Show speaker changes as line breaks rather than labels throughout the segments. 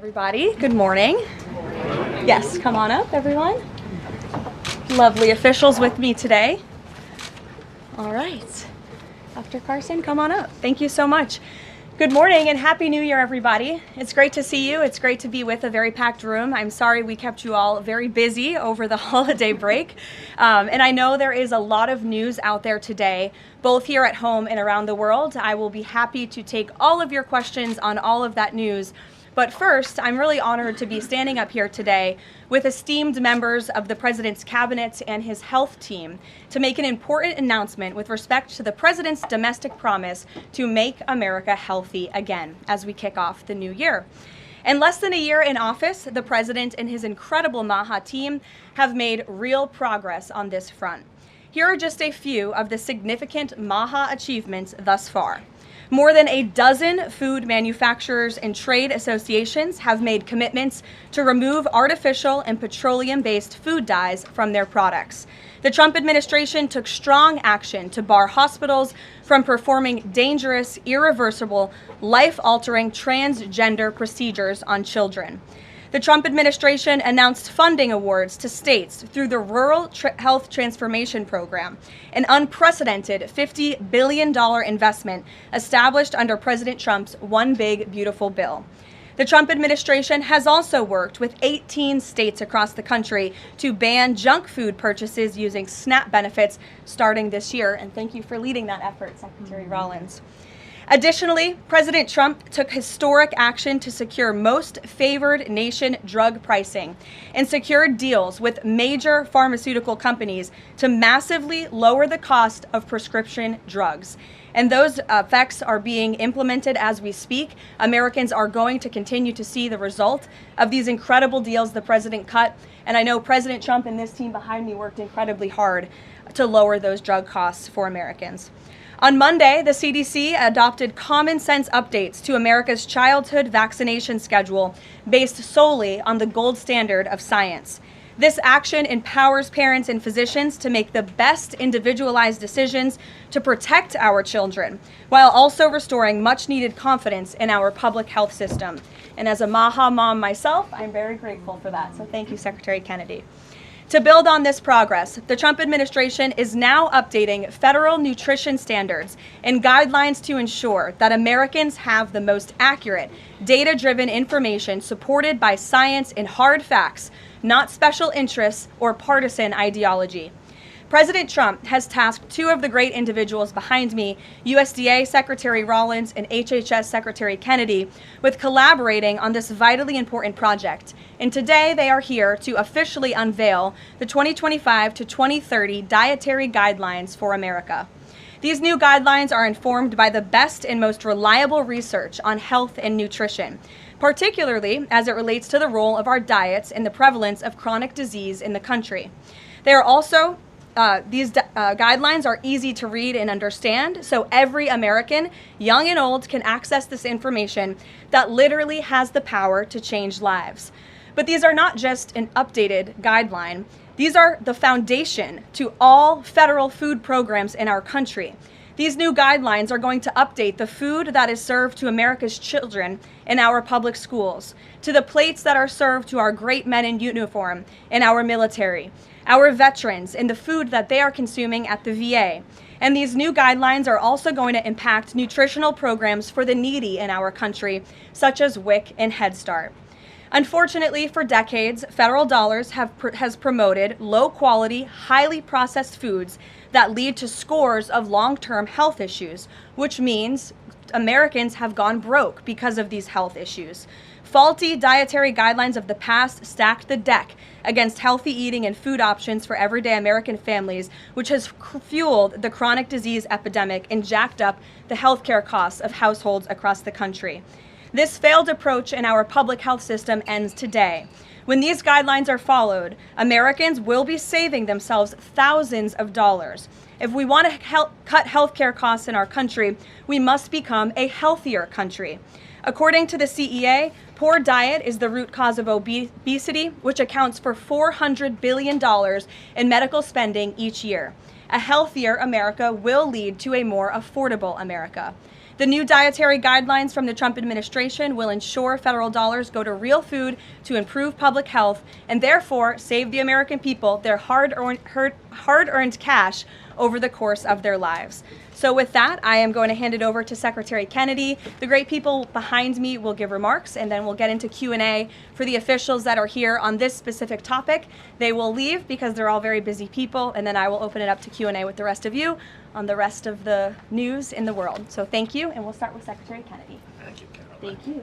everybody. Good morning. Yes, come on up, everyone. Lovely officials with me today. All right. Dr. Carson, come on up. Thank you so much. Good morning and Happy New Year, everybody. It's great to see you. It's great to be with a very packed room. I'm sorry we kept you all very busy over the holiday break. And I know there is a lot of news out there today, both here at home and around the world. I will be happy to take all of your questions on all of that news. But first, I'm really honored to be standing up here today with esteemed members of the President's Cabinet and his health team to make an important announcement with respect to the President's domestic promise to make America healthy again as we kick off the new year. In less than a year in office, the President and his incredible MAHA team have made real progress on this front. Here are just a few of the significant MAHA achievements thus far. More than a dozen food manufacturers and trade associations have made commitments to remove artificial and petroleum-based food dyes from their products. The Trump administration took strong action to bar hospitals from performing dangerous, irreversible, life-altering transgender procedures on children. The Trump administration announced funding awards to states through the Rural Health Transformation Program, an unprecedented $50 billion investment established under President Trump's One Big Beautiful Bill. The Trump administration has also worked with 18 states across the country to ban junk food purchases using SNAP benefits starting this year. And thank you for leading that effort, Secretary Rollins. Additionally, President Trump took historic action to secure most favored nation drug pricing and secured deals with major pharmaceutical companies to massively lower the cost of prescription drugs. And those effects are being implemented as we speak. Americans are going to continue to see the result of these incredible deals the president cut. And I know President Trump and this team behind me worked incredibly hard to lower those drug costs for Americans. On Monday, the CDC adopted common sense updates to America's childhood vaccination schedule based solely on the gold standard of science. This action empowers parents and physicians to make the best individualized decisions to protect our children, while also restoring much-needed confidence in our public health system. And as a MAHA mom myself, I'm very grateful for that. So thank you, Secretary Kennedy. To build on this progress, the Trump administration is now updating federal nutrition standards and guidelines to ensure that Americans have the most accurate, data-driven information supported by science and hard facts, not special interests or partisan ideology. President Trump has tasked two of the great individuals behind me, USDA Secretary Rollins and HHS Secretary Kennedy, with collaborating on this vitally important project. And today they are here to officially unveil the 2025 to 2030 dietary guidelines for America. These new guidelines are informed by the best and most reliable research on health and nutrition, particularly as it relates to the role of our diets and the prevalence of chronic disease in the country. They are also These guidelines are easy to read and understand, so every American, young and old, can access this information that literally has the power to change lives. But these are not just an updated guideline. These are the foundation to all federal food programs in our country. These new guidelines are going to update the food that is served to America's children in our public schools, to the plates that are served to our great men in uniform in our military, our veterans, and the food that they are consuming at the VA. And these new guidelines are also going to impact nutritional programs for the needy in our country, such as WIC and Head Start. Unfortunately, for decades, federal dollars has promoted low-quality, highly processed foods that lead to scores of long-term health issues, which means Americans have gone broke because of these health issues. Faulty dietary guidelines of the past stacked the deck against healthy eating and food options for everyday American families, which has fueled the chronic disease epidemic and jacked up the healthcare costs of households across the country. This failed approach in our public health system ends today. When these guidelines are followed, Americans will be saving themselves thousands of dollars. If we want to cut healthcare costs in our country, we must become a healthier country. According to the CEA, poor diet is the root cause of obesity, which accounts for $400 billion in medical spending each year. A healthier America will lead to a more affordable America. The new dietary guidelines from the Trump administration will ensure federal dollars go to real food to improve public health and therefore save the American people their hard-earned cash over the course of their lives. So with that, I am going to hand it over to Secretary Kennedy. The great people behind me will give remarks, and then we'll get into Q&A for the officials that are here on this specific topic. They will leave because they're all very busy people, and then I will open it up to Q&A with the rest of you on the rest of the news in the world. So thank you, and we'll start with Secretary Kennedy.
Thank you, Karoline.
Thank you.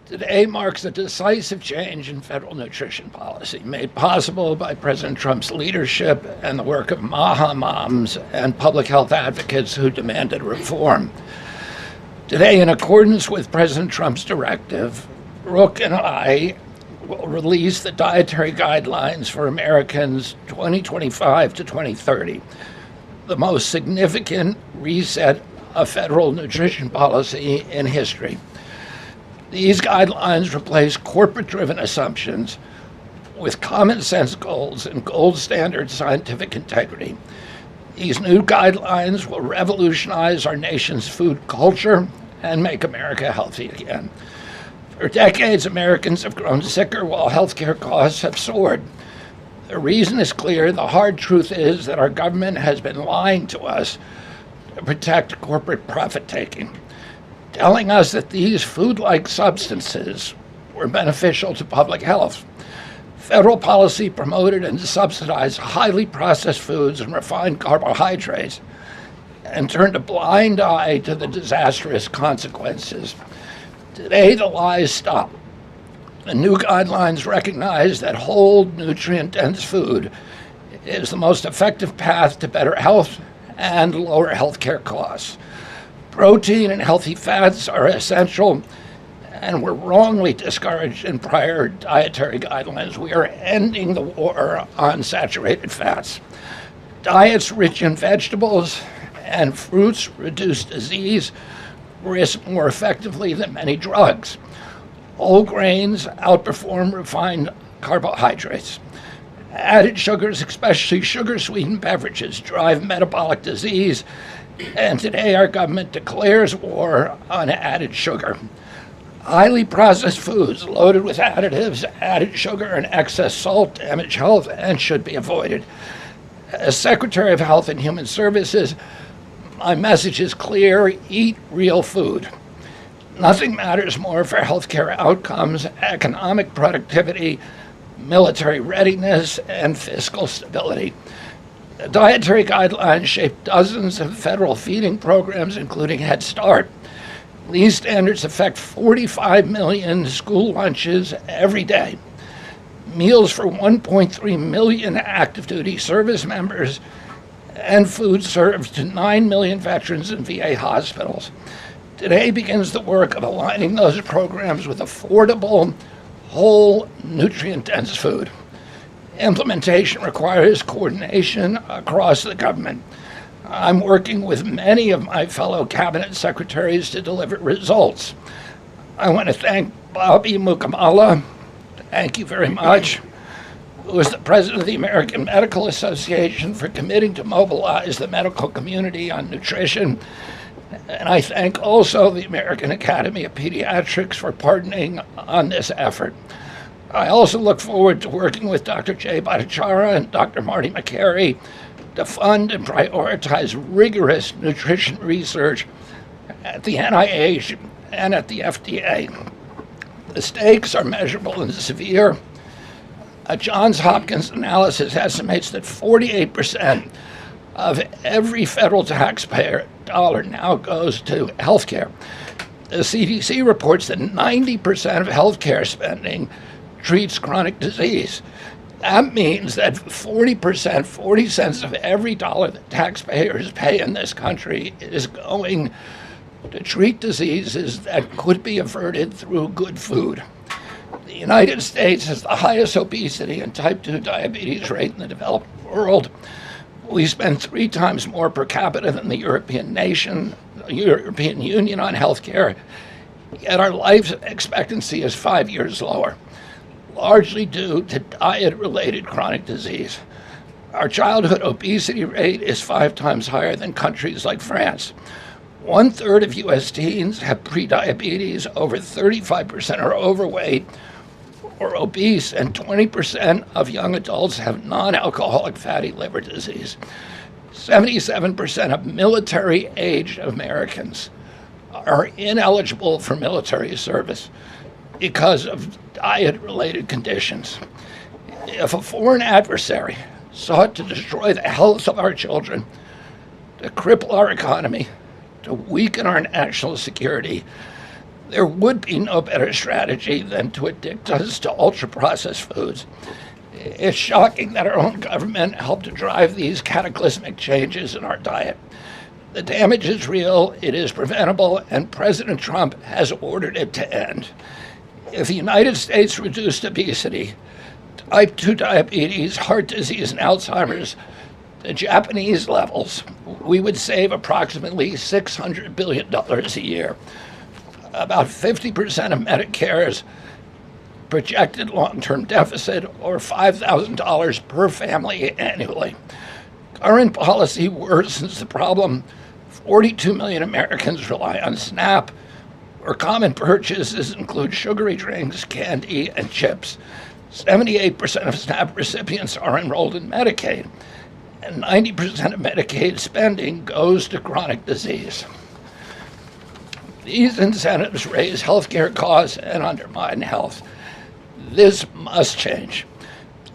Today marks a decisive change in federal nutrition policy, made possible by President Trump's leadership and the work of MAHA moms and public health advocates who demanded reform. Today, in accordance with President Trump's directive, Brooke and I will release the dietary guidelines for Americans 2025 to 2030, the most significant reset of federal nutrition policy in history. These guidelines replace corporate-driven assumptions with common sense goals and gold standard scientific integrity. These new guidelines will revolutionize our nation's food culture and make America healthy again. For decades, Americans have grown sicker while healthcare costs have soared. The reason is clear. The hard truth is that our government has been lying to us to protect corporate profit-taking, telling us that these food-like substances were beneficial to public health. Federal policy promoted and subsidized highly processed foods and refined carbohydrates and turned a blind eye to the disastrous consequences. Today, the lies stop. The new guidelines recognize that whole, nutrient-dense food is the most effective path to better health and lower healthcare costs. Protein and healthy fats are essential and were wrongly discouraged in prior dietary guidelines. We are ending the war on saturated fats. Diets rich in vegetables and fruits reduce disease risk more effectively than many drugs. Whole grains outperform refined carbohydrates. Added sugars, especially sugar-sweetened beverages, drive metabolic disease, and today our government declares war on added sugar. Highly processed foods loaded with additives, added sugar, and excess salt damage health and should be avoided. As Secretary of Health and Human Services, my message is clear: eat real food. Nothing matters more for healthcare outcomes, economic productivity, military readiness, and fiscal stability. The dietary guidelines shape dozens of federal feeding programs, including Head Start. These standards affect 45 million school lunches every day, meals for 1.3 million active duty service members, and food served to 9 million veterans in VA hospitals. Today begins the work of aligning those programs with affordable, whole, nutrient-dense food. Implementation requires coordination across the government. I'm working with many of my fellow cabinet secretaries to deliver results. I want to thank Bobby Mukamala, thank you very much, who is the president of the American Medical Association, for committing to mobilize the medical community on nutrition. And I thank also the American Academy of Pediatrics for partnering on this effort. I also look forward to working with Dr. Jay Bhattacharya and Dr. Marty McCary to fund and prioritize rigorous nutrition research at the NIH and at the FDA. The stakes are measurable and severe. A Johns Hopkins analysis estimates that 48% of every federal taxpayer dollar now goes to healthcare. The CDC reports that 90% of healthcare spending treats chronic disease. That means that 40%, 40 cents of every dollar that taxpayers pay in this country is going to treat diseases that could be averted through good food. The United States has the highest obesity and type 2 diabetes rate in the developed world. We spend 3 times more per capita than the European Union on healthcare, yet our life expectancy is 5 years lower, largely due to diet-related chronic disease. Our childhood obesity rate is 5 times higher than countries like France. 1/3 of U.S. teens have prediabetes, over 35% are overweight or obese, and 20% of young adults have non-alcoholic fatty liver disease. 77% of military-aged Americans are ineligible for military service because of diet-related conditions. If a foreign adversary sought to destroy the health of our children, to cripple our economy, to weaken our national security, there would be no better strategy than to addict us to ultra-processed foods. It's shocking that our own government helped to drive these cataclysmic changes in our diet. The damage is real, it is preventable, and President Trump has ordered it to end. If the United States reduced obesity, type 2 diabetes, heart disease, and Alzheimer's to Japanese levels, we would save approximately $600 billion a year. About 50% of Medicare's projected long-term deficit, or $5,000 per family annually. Current policy worsens the problem. 42 million Americans rely on SNAP, where common purchases include sugary drinks, candy, and chips. 78% of SNAP recipients are enrolled in Medicaid, and 90% of Medicaid spending goes to chronic disease. These incentives raise healthcare costs and undermine health. This must change.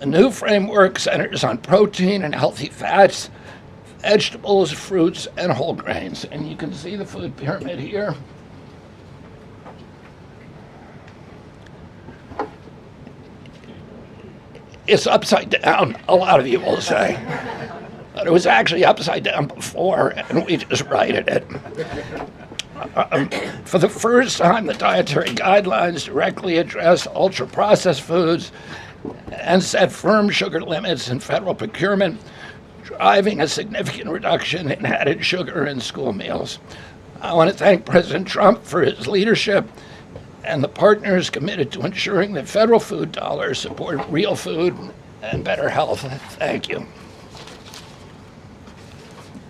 A new framework centers on protein and healthy fats, vegetables, fruits, and whole grains. And you can see the food pyramid here. It's upside down, a lot of you will say. But it was actually upside down before, and we just righted it. For the first time, the dietary guidelines directly address ultra-processed foods and set firm sugar limits in federal procurement, driving a significant reduction in added sugar in school meals. I want to thank President Trump for his leadership and the partners committed to ensuring that federal food dollars support real food and better health. Thank you.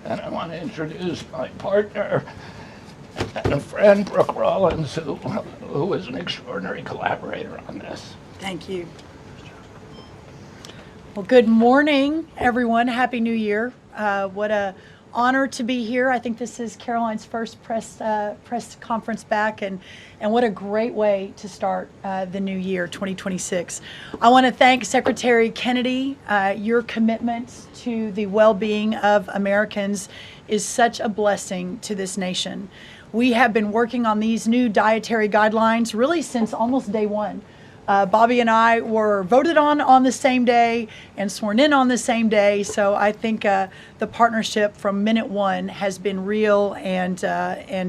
And I want to introduce my partner and a friend, Brooke Rollins, who is an extraordinary collaborator on this.
Thank you. Well, good morning, everyone. Happy New Year. What a honor to be here. I think this is Karoline's first press conference back, and what a great way to start the new year, 2026. I want to thank Secretary Kennedy. Your commitment to the well-being of Americans is such a blessing to this nation. We have been working on these new dietary guidelines really since almost day one. Bobby and I were voted on the same day and sworn in on the same day. So I think the partnership from minute one has been real and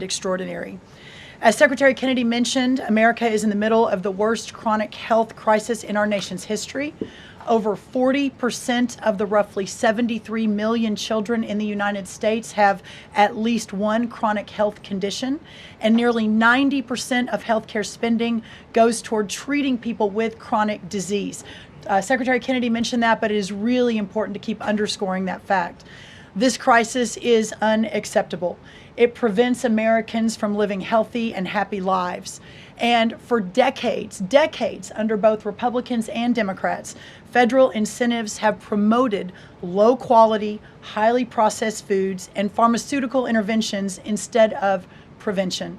extraordinary. As Secretary Kennedy mentioned, America is in the middle of the worst chronic health crisis in our nation's history. Over 40% of the roughly 73 million children in the United States have at least one chronic health condition, and nearly 90% of healthcare spending goes toward treating people with chronic disease. Secretary Kennedy mentioned that, but it is really important to keep underscoring that fact. This crisis is unacceptable. It prevents Americans from living healthy and happy lives. And for decades under both Republicans and Democrats, federal incentives have promoted low quality, highly processed foods and pharmaceutical interventions instead of prevention.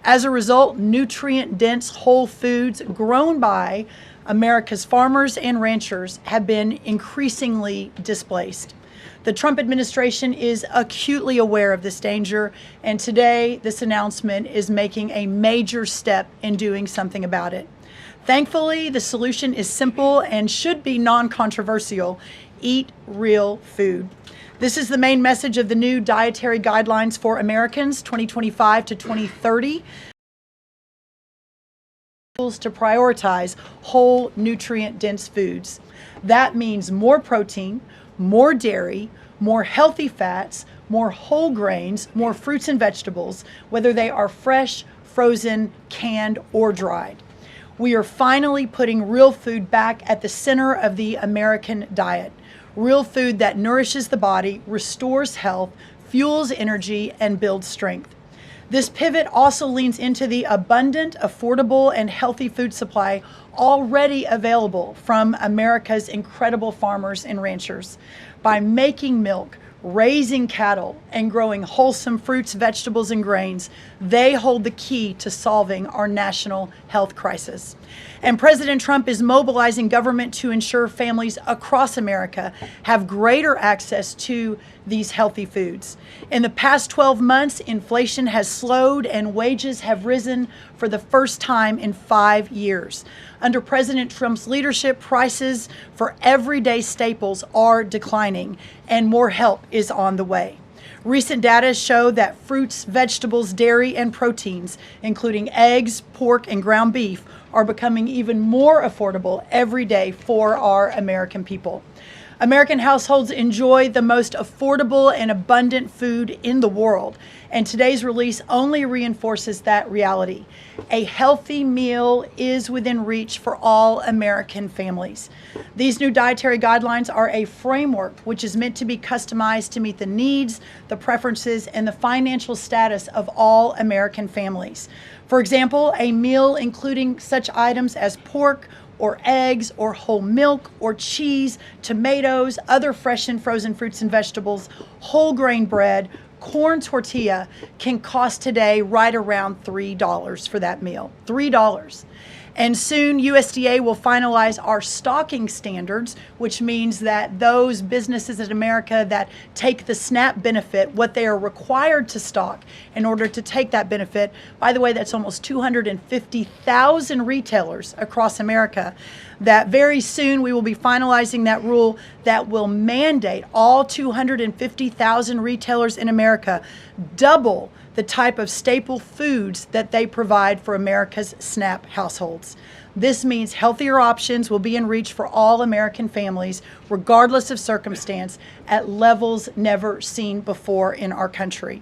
As a result, nutrient-dense whole foods grown by America's farmers and ranchers have been increasingly displaced. The Trump administration is acutely aware of this danger, and today this announcement is making a major step in doing something about it. Thankfully, the solution is simple and should be non-controversial: eat real food. This is the main message of the new Dietary Guidelines for Americans 2025 to 2030. To prioritize whole, nutrient-dense foods. That means more protein, more dairy, more healthy fats, more whole grains, more fruits and vegetables, whether they are fresh, frozen, canned, or dried. We are finally putting real food back at the center of the American diet. real food that nourishes the body, restores health, fuels energy, and builds strength. This pivot also leans into the abundant, affordable, and healthy food supply already available from America's incredible farmers and ranchers. By making milk, raising cattle, and growing wholesome fruits, vegetables, and grains, they hold the key to solving our national health crisis. And President Trump is mobilizing government to ensure families across America have greater access to these healthy foods. In the past 12 months, inflation has slowed and wages have risen for the first time in 5 years. Under President Trump's leadership, prices for everyday staples are declining and more help is on the way. Recent data show that fruits, vegetables, dairy, and proteins, including eggs, pork, and ground beef, are becoming even more affordable every day for our American people. American households enjoy the most affordable and abundant food in the world, and today's release only reinforces that reality. A healthy meal is within reach for all American families. These new dietary guidelines are a framework which is meant to be customized to meet the needs, the preferences, and the financial status of all American families. For example, a meal including such items as pork, or eggs, or whole milk, or cheese, tomatoes, other fresh and frozen fruits and vegetables, whole grain bread, corn tortilla can cost today right around $3 for that meal. $3. And soon USDA will finalize our stocking standards, which means that those businesses in America that take the SNAP benefit, what they are required to stock in order to take that benefit, by the way, that's almost 250,000 retailers across America, that very soon we will be finalizing that rule that will mandate all 250,000 retailers in America double the type of staple foods that they provide for America's SNAP households. This means healthier options will be in reach for all American families, regardless of circumstance, at levels never seen before in our country.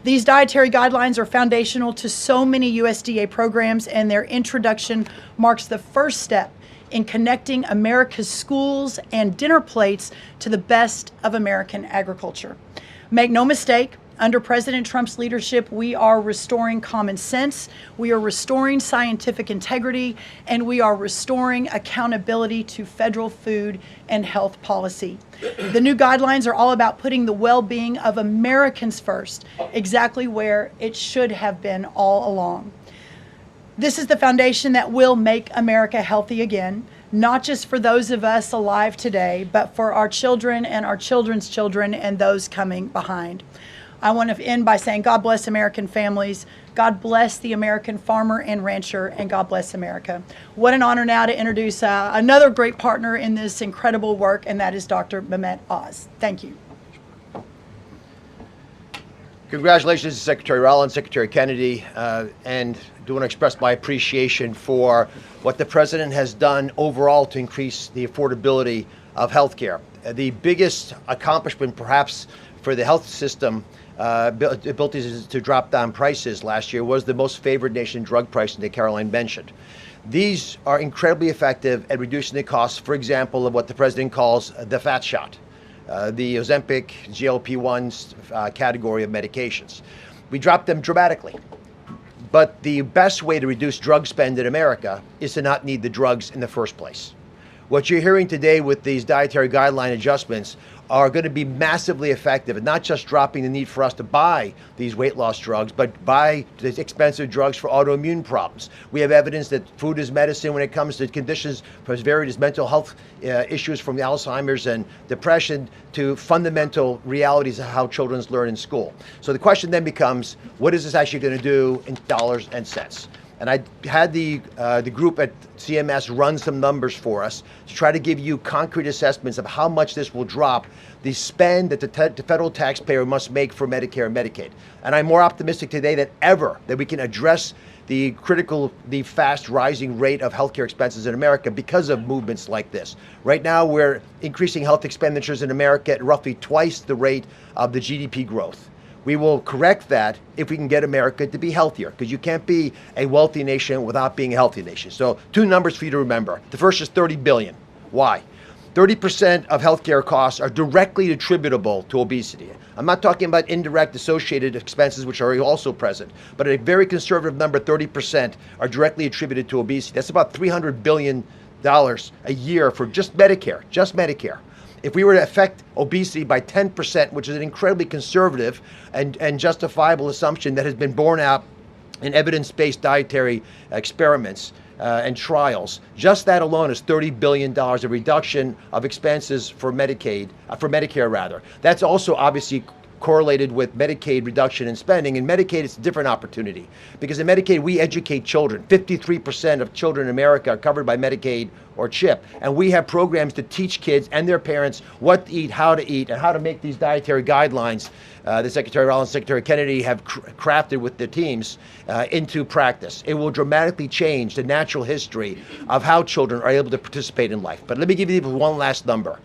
These dietary guidelines are foundational to so many USDA programs, and their introduction marks the first step in connecting America's schools and dinner plates to the best of American agriculture. Make no mistake, under President Trump's leadership, we are restoring common sense, we are restoring scientific integrity, and we are restoring accountability to federal food and health policy. The new guidelines are all about putting the well-being of Americans first, exactly where it should have been all along. This is the foundation that will make America healthy again, not just for those of us alive today, but for our children and our children's children and those coming behind. I want to end by saying God bless American families, God bless the American farmer and rancher, and God bless America. What an honor now to introduce another great partner in this incredible work, and that is Dr. Mehmet Oz. Thank you.
Congratulations to Secretary Rollins, Secretary Kennedy, and do want to express my appreciation for what the President has done overall to increase the affordability of health care. The biggest accomplishment perhaps for the health system abilities to drop down prices last year was the most favored nation drug pricing that Karoline mentioned. These are incredibly effective at reducing the costs, for example, of what the President calls the fat shot, the Ozempic, GLP-1s category of medications. We dropped them dramatically. But the best way to reduce drug spend in America is to not need the drugs in the first place. What you're hearing today with these dietary guideline adjustments are going to be massively effective, and not just dropping the need for us to buy these weight loss drugs, but buy these expensive drugs for autoimmune problems. We have evidence that food is medicine when it comes to conditions for various mental health issues, from Alzheimer's and depression to fundamental realities of how children learn in school. So the question then becomes, what is this actually going to do in dollars and cents? And I had the group at CMS run some numbers for us to try to give you concrete assessments of how much this will drop the spend that the federal taxpayer must make for Medicare and Medicaid. And I'm more optimistic today than ever that we can address the fast rising rate of healthcare expenses in America because of movements like this. Right now, we're increasing health expenditures in America at roughly twice the rate of the GDP growth. We will correct that if we can get America to be healthier, because you can't be a wealthy nation without being a healthy nation. So 2 numbers for you to remember. The first is $30 billion. Why? 30% of healthcare costs are directly attributable to obesity. I'm not talking about indirect associated expenses, which are also present, but a very conservative number, 30%, are directly attributed to obesity. That's about $300 billion a year for just Medicare, If we were to affect obesity by 10%, which is an incredibly conservative and justifiable assumption that has been borne out in evidence-based dietary experiments and trials, just that alone is $30 billion of reduction of expenses for Medicare rather. That's also obviously correlated with Medicaid reduction in spending. In Medicaid, it's a different opportunity because in Medicaid, we educate children. 53% of children in America are covered by Medicaid or CHIP. And we have programs to teach kids and their parents what to eat, and how to make these dietary guidelines that Secretary Rollins and Secretary Kennedy have crafted with their teams into practice. It will dramatically change the natural history of how children are able to participate in life. But let me give you one last number.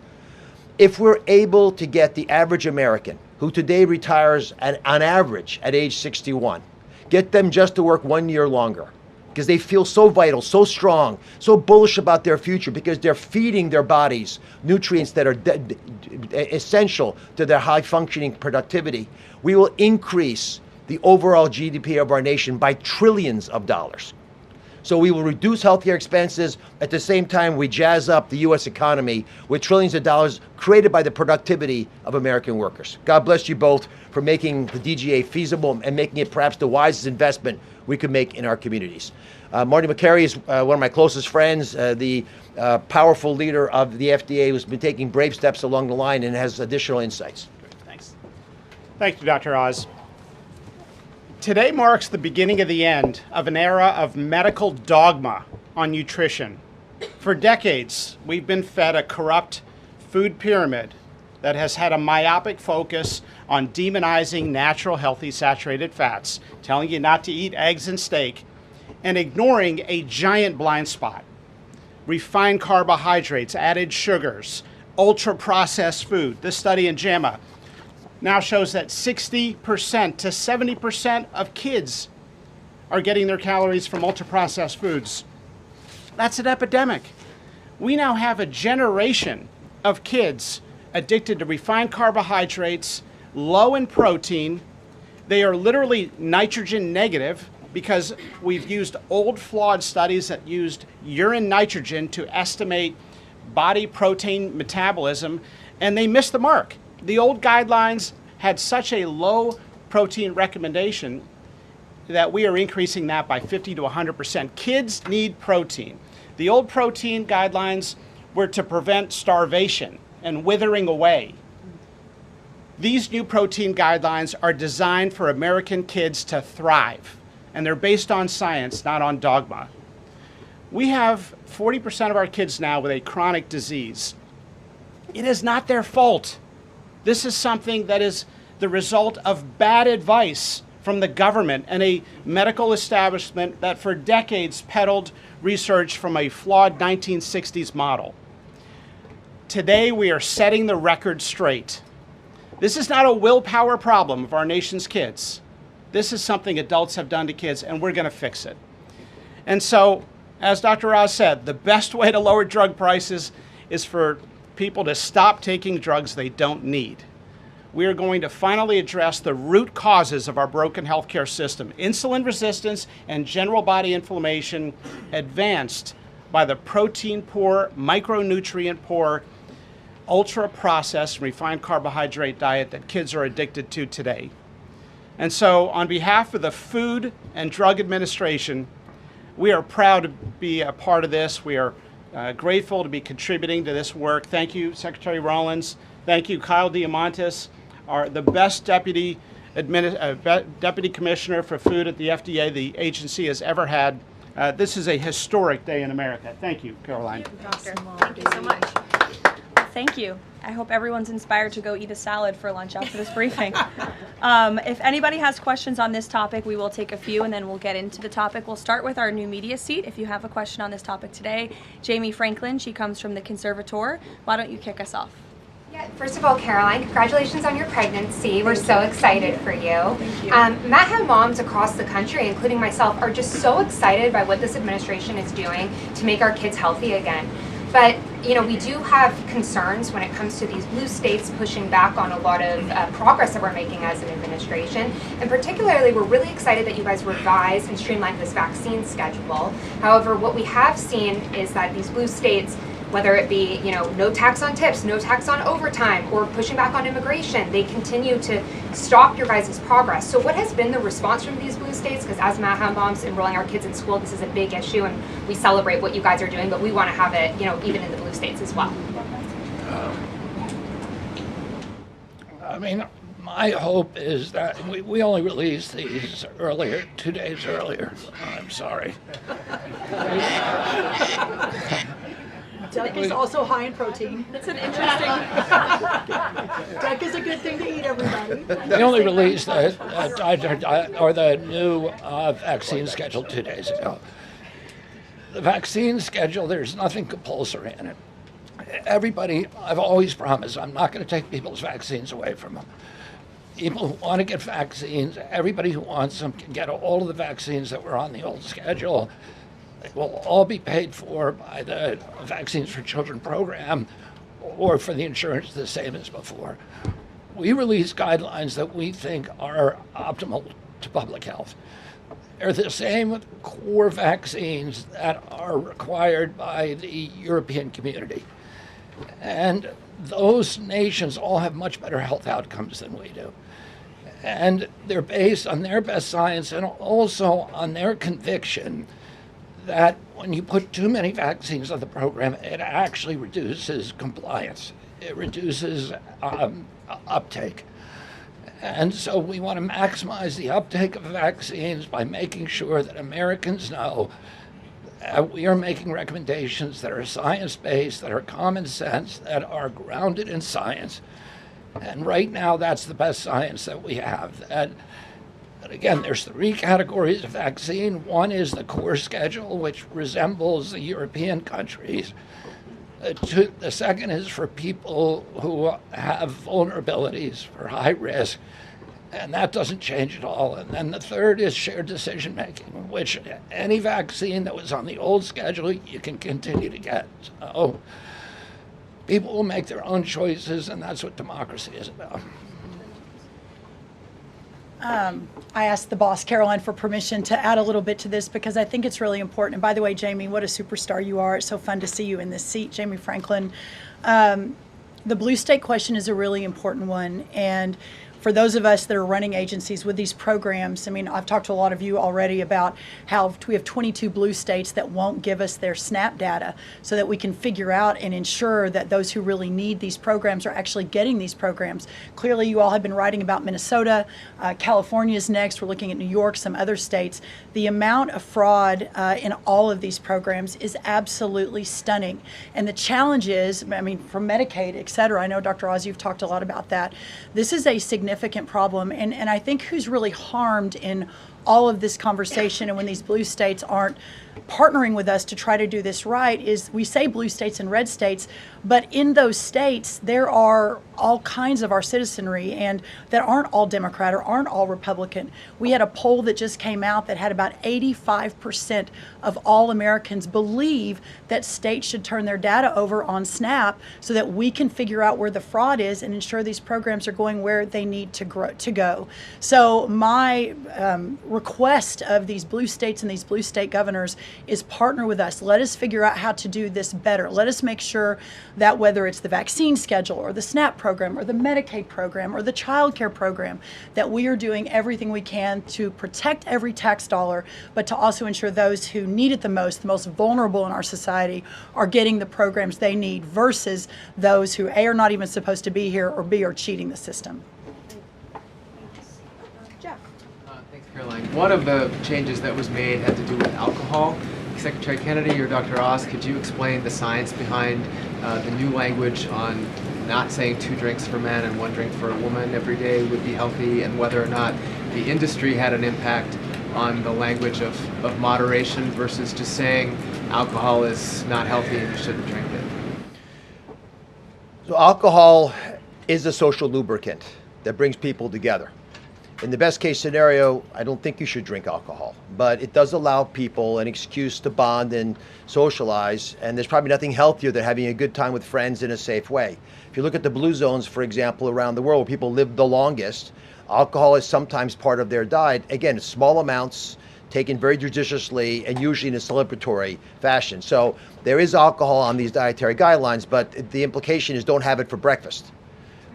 If we're able to get the average American, who today retires on average at age 61, get them just to work 1 year longer because they feel so vital, so strong, so bullish about their future because they're feeding their bodies nutrients that are essential to their high functioning productivity, we will increase the overall GDP of our nation by trillions of dollars. So we will reduce healthcare expenses. At the same time, we jazz up the U.S. economy with trillions of dollars created by the productivity of American workers. God bless you both for making the DGA feasible and making it perhaps the wisest investment we could make in our communities. Marty Makary is one of my closest friends, the powerful leader of the FDA who's been taking brave steps along the line and has additional insights.
Thanks. Thank you, Dr. Oz. Today marks the beginning of the end of an era of medical dogma on nutrition. For decades, we've been fed a corrupt food pyramid that has had a myopic focus on demonizing natural, healthy, saturated fats, telling you not to eat eggs and steak, and ignoring a giant blind spot. Refined carbohydrates, added sugars, ultra-processed food. This study in JAMA now shows that 60% to 70% of kids are getting their calories from ultra-processed foods. That's an epidemic. We now have a generation of kids addicted to refined carbohydrates, low in protein. They are literally nitrogen negative because we've used old flawed studies that used urine nitrogen to estimate body protein metabolism, and they missed the mark. The old guidelines had such a low protein recommendation that we are increasing that by 50 to 100%. Kids need protein. The old protein guidelines were to prevent starvation and withering away. These new protein guidelines are designed for American kids to thrive, and they're based on science, not on dogma. We have 40% of our kids now with a chronic disease. It is not their fault. This is something that is the result of bad advice from the government and a medical establishment that for decades peddled research from a flawed 1960s model. Today, we are setting the record straight. This is not a willpower problem of our nation's kids. This is something adults have done to kids, and we're going to fix it. And so, as Dr. Oz said, the best way to lower drug prices is for people to stop taking drugs they don't need. We are going to finally address the root causes of our broken healthcare system: insulin resistance and general body inflammation, advanced by the protein-poor, micronutrient-poor, ultra-processed, refined carbohydrate diet that kids are addicted to today. And so, on behalf of the Food and Drug Administration, we are proud to be a part of this. We are grateful to be contributing to this work. Thank you, Secretary Rollins. Thank you, Kyle Diamantis, the best deputy commissioner for food at the FDA the agency has ever had. This is a historic day in America. Thank you, Karoline.
Doctor, thank you so much. Thank you. I hope everyone's inspired to go eat a salad for lunch after this briefing. If anybody has questions on this topic, we will take a few and then we'll get into the topic. We'll start with our new media seat. If you have a question on this topic today, Jamie Franklin, she comes from the Conservator. Why don't you kick us off?
Yeah, first of all, Karoline, congratulations on your pregnancy. We're so excited for you.
Thank you.
MAHA moms across the country, including myself, are just so excited by what this administration is doing to make our kids healthy again. But we do have concerns when it comes to these blue states pushing back on a lot of progress that we're making as an administration. And particularly, we're really excited that you guys revised and streamlined this vaccine schedule. However, what we have seen is that these blue states, whether it be no tax on tips, no tax on overtime, or pushing back on immigration, they continue to stop your guys' progress. So what has been the response from these blue states? Because as MAHA moms enrolling our kids in school, this is a big issue, and we celebrate what you guys are doing, but we want to have it even in the blue states as well.
I mean, my hope is that we only released these earlier, 2 days earlier. I'm sorry.
Duck is also high in protein.
It's an interesting.
Duck is a good thing to eat, everybody.
We only released the new vaccine schedule 2 days ago. The vaccine schedule, there's nothing compulsory in it. Everybody, I've always promised, I'm not going to take people's vaccines away from them. People who want to get vaccines, everybody who wants them can get all of the vaccines that were on the old schedule. They will all be paid for by the Vaccines for Children program or for the insurance the same as before. We release guidelines that we think are optimal to public health. They're the same with core vaccines that are required by the European community. And those nations all have much better health outcomes than we do. And they're based on their best science and also on their conviction that when you put too many vaccines on the program, it actually reduces compliance. It reduces uptake. And so we want to maximize the uptake of vaccines by making sure that Americans know that we are making recommendations that are science-based, that are common sense, that are grounded in science. And right now, that's the best science that we have. But again, there's 3 categories of vaccine. One is the core schedule, which resembles the European countries. The second is for people who have vulnerabilities, for high risk, and that doesn't change at all. And then the third is shared decision making, which any vaccine that was on the old schedule, you can continue to get. So people will make their own choices, and that's what democracy is about.
I asked the boss, Karoline, for permission to add a little bit to this because I think it's really important. And by the way, Jamie, what a superstar you are. It's so fun to see you in this seat, Jamie Franklin. The blue state question is a really important one. And for those of us that are running agencies with these programs, I mean, I've talked to a lot of you already about how we have 22 blue states that won't give us their SNAP data so that we can figure out and ensure that those who really need these programs are actually getting these programs. Clearly, you all have been writing about Minnesota. California is next. We're looking at New York, some other states. The amount of fraud in all of these programs is absolutely stunning. And the challenge is, I mean, from Medicaid, et cetera, I know, Dr. Oz, you've talked a lot about that. This is a significant problem, and I think who's really harmed in all of this conversation and when these blue states aren't partnering with us to try to do this right is we say blue states and red states, but in those states there are all kinds of our citizenry and that aren't all Democrat or aren't all Republican. We had a poll that just came out that had about 85% of all Americans believe that states should turn their data over on SNAP so that we can figure out where the fraud is and ensure these programs are going where they need to go. So my request of these blue states and these blue state governors is partner with us. Let us figure out how to do this better. Let us make sure that whether it's the vaccine schedule or the SNAP program or the Medicaid program or the child care program, that we are doing everything we can to protect every tax dollar, but to also ensure those who need it the most vulnerable in our society, are getting the programs they need versus those who A, are not even supposed to be here, or B, are cheating the system.
Thanks, Caroline. One of the changes that was made had to do with alcohol. Secretary Kennedy or Dr. Oz, could you explain the science behind the new language on not saying 2 drinks for men and 1 drink for a woman every day would be healthy, and whether or not the industry had an impact on the language of moderation versus just saying alcohol is not healthy and you shouldn't drink it?
So alcohol is a social lubricant that brings people together. In the best case scenario, I don't think you should drink alcohol, but it does allow people an excuse to bond and socialize, and there's probably nothing healthier than having a good time with friends in a safe way. If you look at the blue zones, for example, around the world where people live the longest, alcohol is sometimes part of their diet. Again, small amounts, taken very judiciously and usually in a celebratory fashion. So there is alcohol on these dietary guidelines, but the implication is don't have it for breakfast.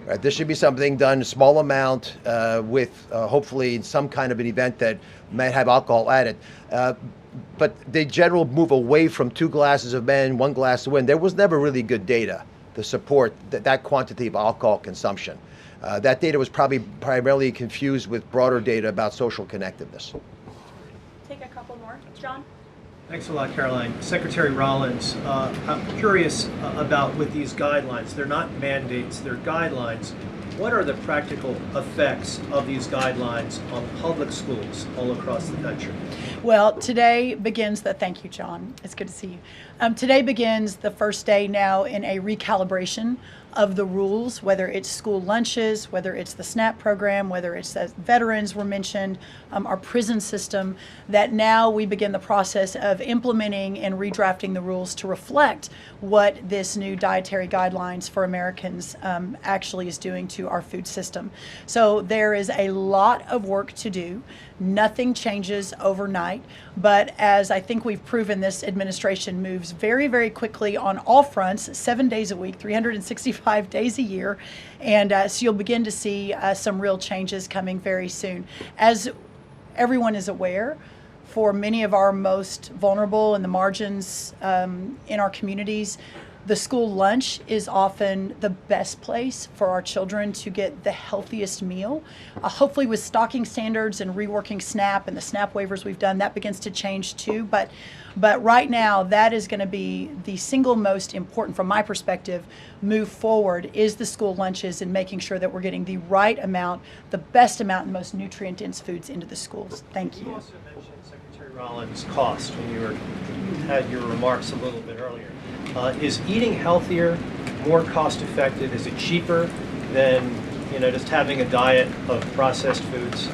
Right, this should be something done in a small amount with hopefully some kind of an event that might have alcohol added. But the general move away from 2 glasses of men, 1 glass of women, there was never really good data to support that quantity of alcohol consumption. That data was probably primarily confused with broader data about social connectiveness.
Take a couple more. John?
Thanks a lot, Caroline. Secretary Rollins, I'm curious about with these guidelines. They're not mandates, they're guidelines. What are the practical effects of these guidelines on public schools all across the country?
Well, today begins thank you, John. It's good to see you. Today begins the first day now in a recalibration of the rules, whether it's school lunches, whether it's the SNAP program, whether it's that veterans were mentioned, our prison system, that now we begin the process of implementing and redrafting the rules to reflect what this new dietary guidelines for Americans actually is doing to our food system. So there is a lot of work to do. Nothing changes overnight, but as I think we've proven, this administration moves very, very quickly on all fronts, 7 days a week, 365 days a year, and so you'll begin to see some real changes coming very soon. As everyone is aware, for many of our most vulnerable in the margins in our communities, the school lunch is often the best place for our children to get the healthiest meal. Hopefully with stocking standards and reworking SNAP and the SNAP waivers we've done, that begins to change too. But right now, that is going to be the single most important, from my perspective, move forward, is the school lunches and making sure that we're getting the right amount, the best amount, and most nutrient-dense foods into the schools. Thank you.
You also mentioned, Secretary Rollins, cost when you had your remarks a little bit earlier. Is eating healthier more cost effective? Is it cheaper than just having a diet of processed foods?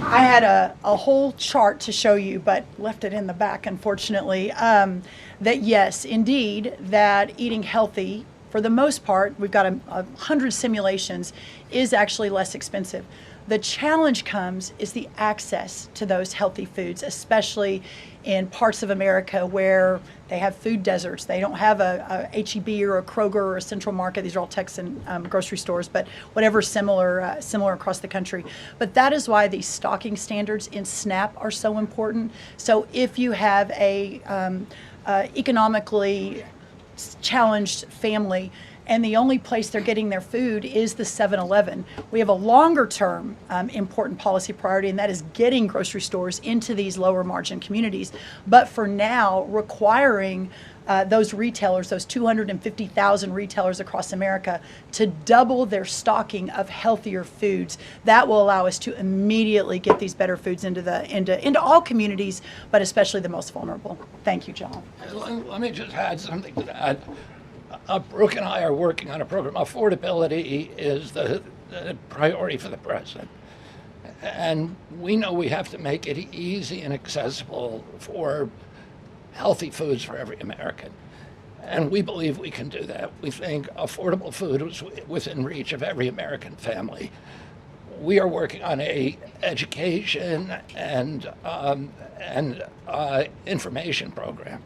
I had a whole chart to show you, but left it in the back, unfortunately, that yes, indeed, that eating healthy, for the most part, we've got 100 simulations, is actually less expensive. The challenge comes is the access to those healthy foods, especially in parts of America where they have food deserts. They don't have a H-E-B or a Kroger or a Central Market. These are all Texan grocery stores, but whatever similar across the country. But that is why these stocking standards in SNAP are so important. So if you have a economically challenged family, and the only place they're getting their food is the 7-Eleven. We have a longer term important policy priority, and that is getting grocery stores into these lower margin communities. But for now, requiring those retailers, those 250,000 retailers across America, to double their stocking of healthier foods, that will allow us to immediately get these better foods into all communities, but especially the most vulnerable. Thank you, John.
Let me just add something to that. Brooke and I are working on a program. Affordability is the priority for the president. And we know we have to make it easy and accessible for healthy foods for every American. And we believe we can do that. We think affordable food is within reach of every American family. We are working on a education and information program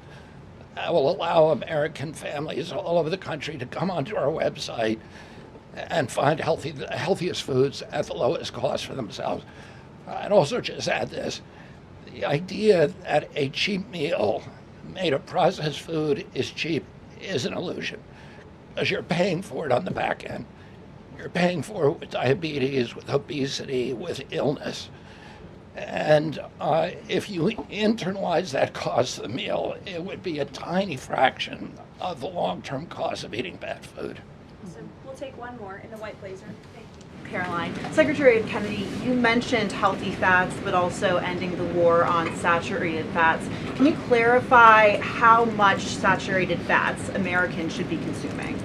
that will allow American families all over the country to come onto our website and find the healthiest foods at the lowest cost for themselves. I'd also just add this. The idea that a cheap meal made of processed food is cheap is an illusion, because you're paying for it on the back end. You're paying for it with diabetes, with obesity, with illness. And if you internalize that cost of the meal, it would be a tiny fraction of the long-term cost of eating bad food.
So we'll take one more in the white blazer. Thank you.
Caroline. Secretary Kennedy, you mentioned healthy fats, but also ending the war on saturated fats. Can you clarify how much saturated fats Americans should be consuming?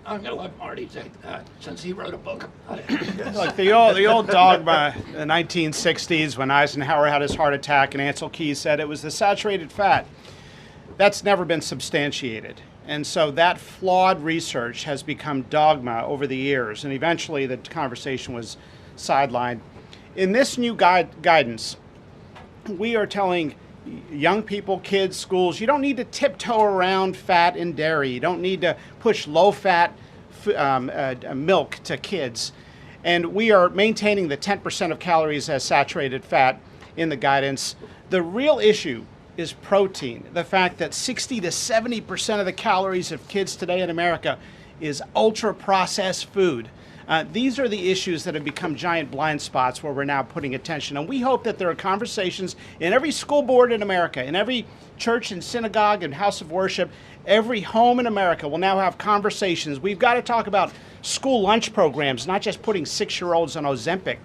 I'm going to let Marty take that since he wrote a book about it.
Look, the old dogma in the 1960s when Eisenhower had his heart attack and Ansel Keys said it was the saturated fat. That's never been substantiated. And so that flawed research has become dogma over the years, and eventually the conversation was sidelined. In this new guidance, we are telling young people, kids, schools, you don't need to tiptoe around fat and dairy. You don't need to push low-fat milk to kids. And we are maintaining the 10% of calories as saturated fat in the guidance. The real issue is protein. The fact that 60 to 70% of the calories of kids today in America is ultra-processed food. These are the issues that have become giant blind spots where we're now putting attention. And we hope that there are conversations in every school board in America, in every church and synagogue and house of worship, every home in America will now have conversations. We've got to talk about school lunch programs, not just putting 6-year-olds on Ozempic.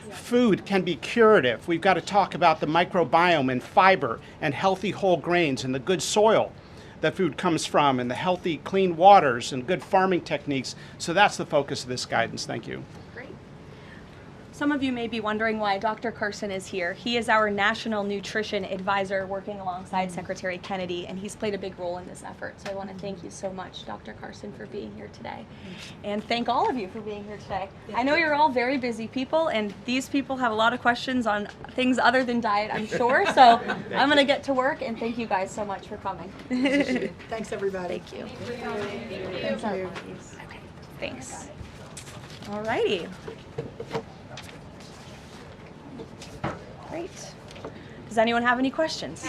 Food can be curative. We've got to talk about the microbiome and fiber and healthy whole grains and the good soil that food comes from and the healthy clean waters and good farming techniques. So that's the focus of this guidance. Thank you.
Great. Some of you may be wondering why Dr. Carson is here. He is our National Nutrition Advisor working alongside Secretary Kennedy, and he's played a big role in this effort. So I want to thank you so much, Dr. Carson, for being here today. And thank all of you for being here today. I know you're all very busy people, and these people have a lot of questions on things other than diet, I'm sure. So I'm going to get to work, and thank you guys so much for coming.
Thanks, everybody.
Thank you.
Thank you.
Okay, thanks. All righty. Great. Does anyone have any questions?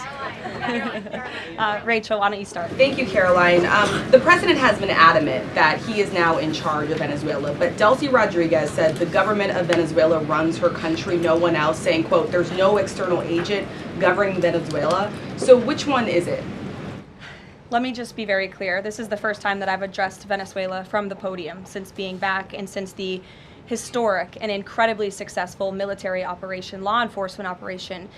Rachel, why don't you start?
Thank you, Caroline. The president has been adamant that he is now in charge of Venezuela, but Delcy Rodriguez said the government of Venezuela runs her country, no one else, saying, quote, there's no external agent governing Venezuela. So which one is it?
Let me just be very clear. This is the first time that I've addressed Venezuela from the podium since being back and since the historic and incredibly successful military operation, law enforcement operation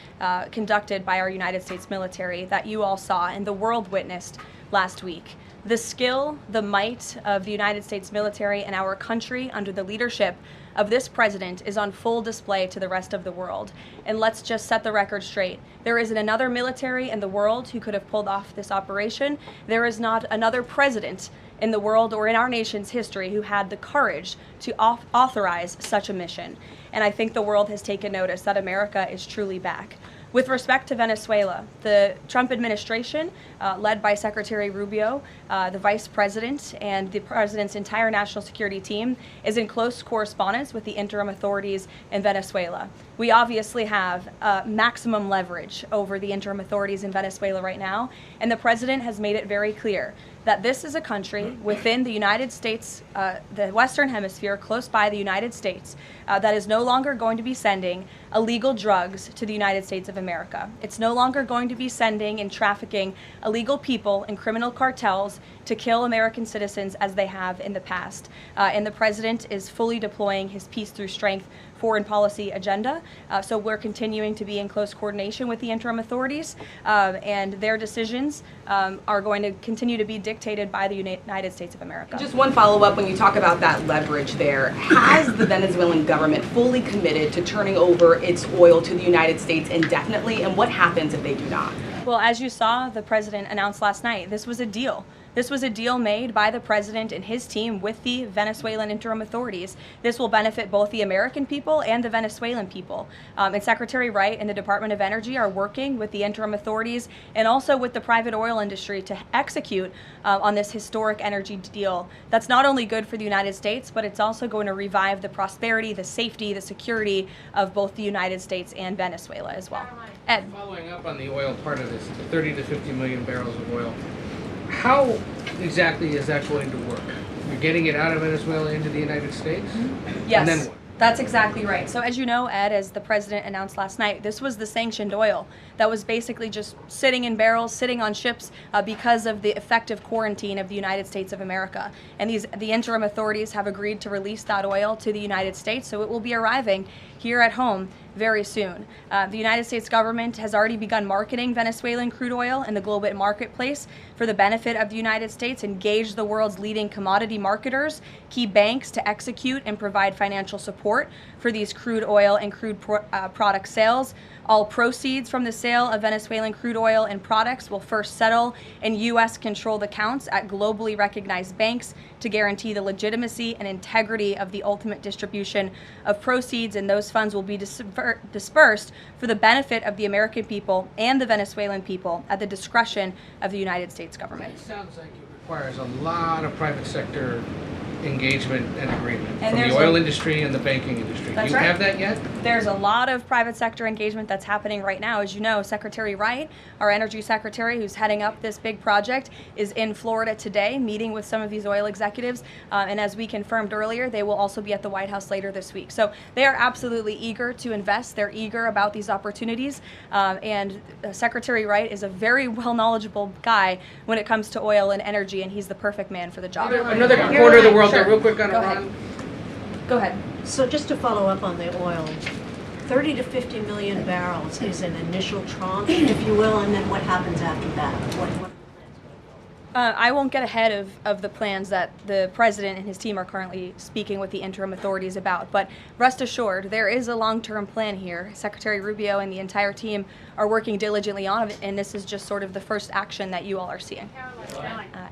conducted by our United States military that you all saw and the world witnessed last week. The skill, the might of the United States military and our country under the leadership of this president is on full display to the rest of the world. And let's just set the record straight. There isn't another military in the world who could have pulled off this operation. There is not another president in the world or in our nation's history who had the courage to authorize such a mission. And I think the world has taken notice that America is truly back. With respect to Venezuela, the Trump administration, led by Secretary Rubio, the vice president, and the president's entire national security team, is in close correspondence with the interim authorities in Venezuela. We obviously have maximum leverage over the interim authorities in Venezuela right now, and the president has made it very clear that this is a country within the United States, the Western Hemisphere, close by the United States, that is no longer going to be sending illegal drugs to the United States of America. It's no longer going to be sending and trafficking illegal people and criminal cartels to kill American citizens as they have in the past. And the president is fully deploying his peace through strength foreign policy agenda. So we're continuing to be in close coordination with the interim authorities, and their decisions are going to continue to be dictated by the United States of America.
Just one follow-up, when you talk about that leverage there, has the Venezuelan government fully committed to turning over its oil to the United States indefinitely, and what happens if they do not?
Well, as you saw, the president announced last night, this was a deal. This was a deal made by the president and his team with the Venezuelan interim authorities. This will benefit both the American people and the Venezuelan people. And Secretary Wright and the Department of Energy are working with the interim authorities and also with the private oil industry to execute on this historic energy deal. That's not only good for the United States, but it's also going to revive the prosperity, the safety, the security of both the United States and Venezuela as well. Ed.
Following up on the oil part of this, the 30 to 50 million barrels of oil, how exactly is that going to work? You're getting it out of Venezuela into the United States?
Yes.
And then what?
That's exactly right. So as you know, Ed, as the president announced last night, this was the sanctioned oil that was basically just sitting in barrels, sitting on ships because of the effective quarantine of the United States of America. And the interim authorities have agreed to release that oil to the United States, so it will be arriving here at home very soon. The United States government has already begun marketing Venezuelan crude oil in the global marketplace for the benefit of the United States, engaged the world's leading commodity marketers, key banks to execute and provide financial support for these crude oil and crude product sales. All proceeds from the sale of Venezuelan crude oil and products will first settle in U.S.-controlled accounts at globally recognized banks to guarantee the legitimacy and integrity of the ultimate distribution of proceeds, and those funds will be dispersed for the benefit of the American people and the Venezuelan people at the discretion of the United States government.
It sounds like it requires a lot of private sector engagement and agreement
And
from the oil industry and the banking industry. Do you have that yet?
There's a lot of private sector engagement that's happening right now. As you know, Secretary Wright, our energy secretary who's heading up this big project, is in Florida today meeting with some of these oil executives. And as we confirmed earlier, they will also be at the White House later this week. So they are absolutely eager to invest. They're eager about these opportunities. And Secretary Wright is a very well knowledgeable guy when it comes to oil and energy, and he's the perfect man for the job.
Another corner of the world
Sure.
there, real quick on
Go
Iran.
ahead. Go ahead.
So just to follow up on the oil, 30 to 50 million barrels is an initial tranche, if you will, and then what happens after that? What
I won't get ahead of the plans that the president and his team are currently speaking with the interim authorities about, but rest assured, there is a long-term plan here. Secretary Rubio and the entire team are working diligently on it, and this is just sort of the first action that you all are seeing.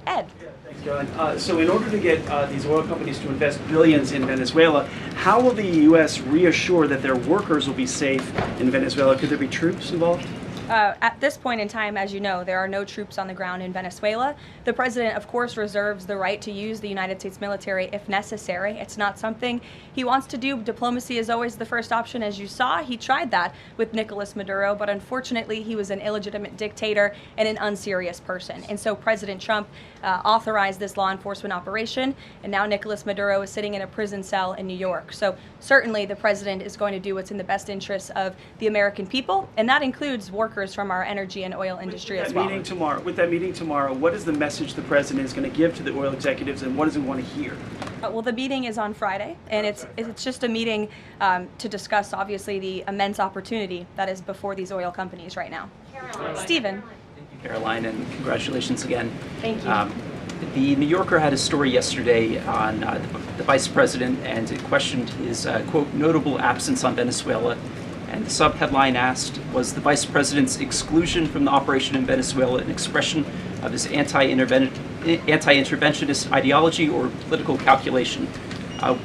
Ed.
Thanks, Caroline. So in order to get these oil companies to invest billions in Venezuela, how will the U.S. reassure that their workers will be safe in Venezuela? Could there be troops involved?
At this point in time, as you know, there are no troops on the ground in Venezuela. The president, of course, reserves the right to use the United States military if necessary. It's not something he wants to do. Diplomacy is always the first option, as you saw. He tried that with Nicolas Maduro, but unfortunately, he was an illegitimate dictator and an unserious person. And so President Trump authorized this law enforcement operation, and now Nicolas Maduro is sitting in a prison cell in New York. So certainly the president is going to do what's in the best interests of the American people, and that includes workers from our energy and oil industry as well.
With that meeting tomorrow, what is the message the president is going to give to the oil executives, and what does he want to hear?
Well, the meeting is on Friday, and it's just a meeting to discuss, obviously, the immense opportunity that is before these oil companies right now. Stephen.
Thank you, Caroline, and congratulations again.
Thank you.
The New Yorker had a story yesterday on the vice president, and it questioned his, quote, notable absence on Venezuela. And the sub-headline asked, was the vice president's exclusion from the operation in Venezuela an expression of his anti-interventionist ideology or political calculation?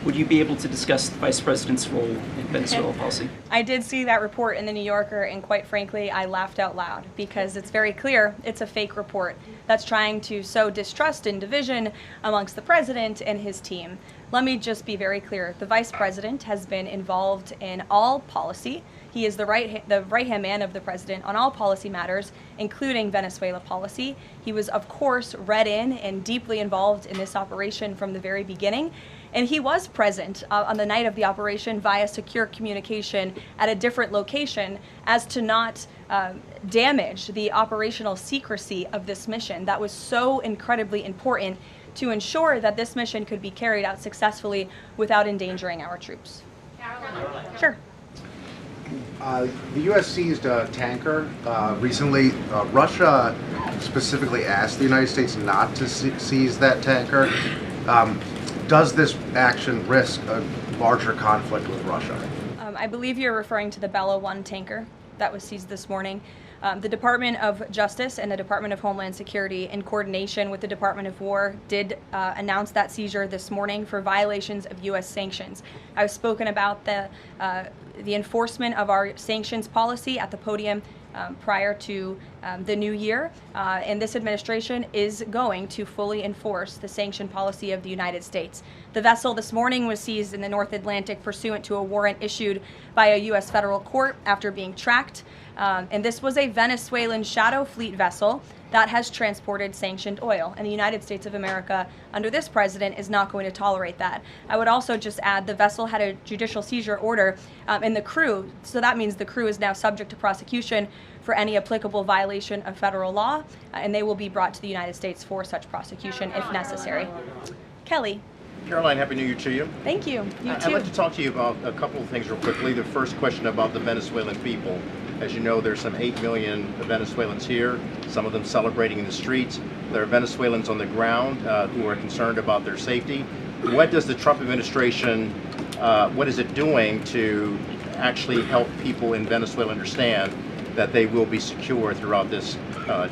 Would you be able to discuss the vice president's role in Venezuela policy?
I did see that report in the New Yorker, and quite frankly, I laughed out loud because it's very clear it's a fake report that's trying to sow distrust and division amongst the president and his team. Let me just be very clear. The vice president has been involved in all policy. He is the right-hand man of the president on all policy matters, including Venezuela policy. He was, of course, read in and deeply involved in this operation from the very beginning. And he was present on the night of the operation via secure communication at a different location as to not damage the operational secrecy of this mission that was so incredibly important to ensure that this mission could be carried out successfully without endangering our troops. Sure.
The U.S. seized a tanker recently. Russia specifically asked the United States not to seize that tanker. Does this action risk a larger conflict with Russia?
I believe you're referring to the Bella 1 tanker that was seized this morning. The Department of Justice and the Department of Homeland Security, in coordination with the Department of War, did announce that seizure this morning for violations of U.S. sanctions. I've spoken about the enforcement of our sanctions policy at the podium prior to the new year, and this administration is going to fully enforce the sanction policy of the United States. The vessel this morning was seized in the North Atlantic pursuant to a warrant issued by a U.S. federal court after being tracked, and this was a Venezuelan shadow fleet vessel that has transported sanctioned oil, and the United States of America, under this president, is not going to tolerate that. I would also just add the vessel had a judicial seizure order, and the crew, so that means the crew is now subject to prosecution for any applicable violation of federal law, and they will be brought to the United States for such prosecution if necessary. Kelly.
Caroline, Happy New Year to you.
Thank you. You
I'd
too.
like to talk to you about a couple of things real quickly. The first question about the Venezuelan people. As you know, there's some 8 million Venezuelans here, some of them celebrating in the streets. There are Venezuelans on the ground who are concerned about their safety. What does the Trump administration, what is it doing to actually help people in Venezuela understand that they will be secure throughout this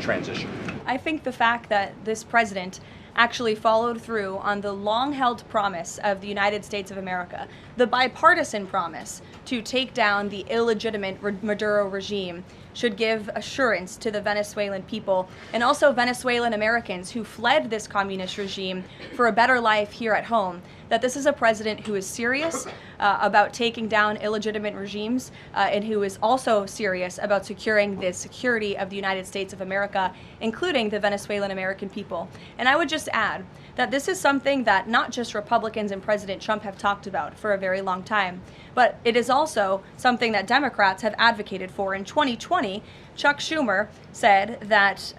transition?
I think the fact that this president actually followed through on the long-held promise of the United States of America, the bipartisan promise to take down the illegitimate Maduro regime, should give assurance to the Venezuelan people and also Venezuelan Americans who fled this communist regime for a better life here at home, that this is a president who is serious about taking down illegitimate regimes and who is also serious about securing the security of the United States of America, including the Venezuelan American people. And I would just add that this is something that not just Republicans and President Trump have talked about for a very long time, but it is also something that Democrats have advocated for. In 2020, Chuck Schumer said that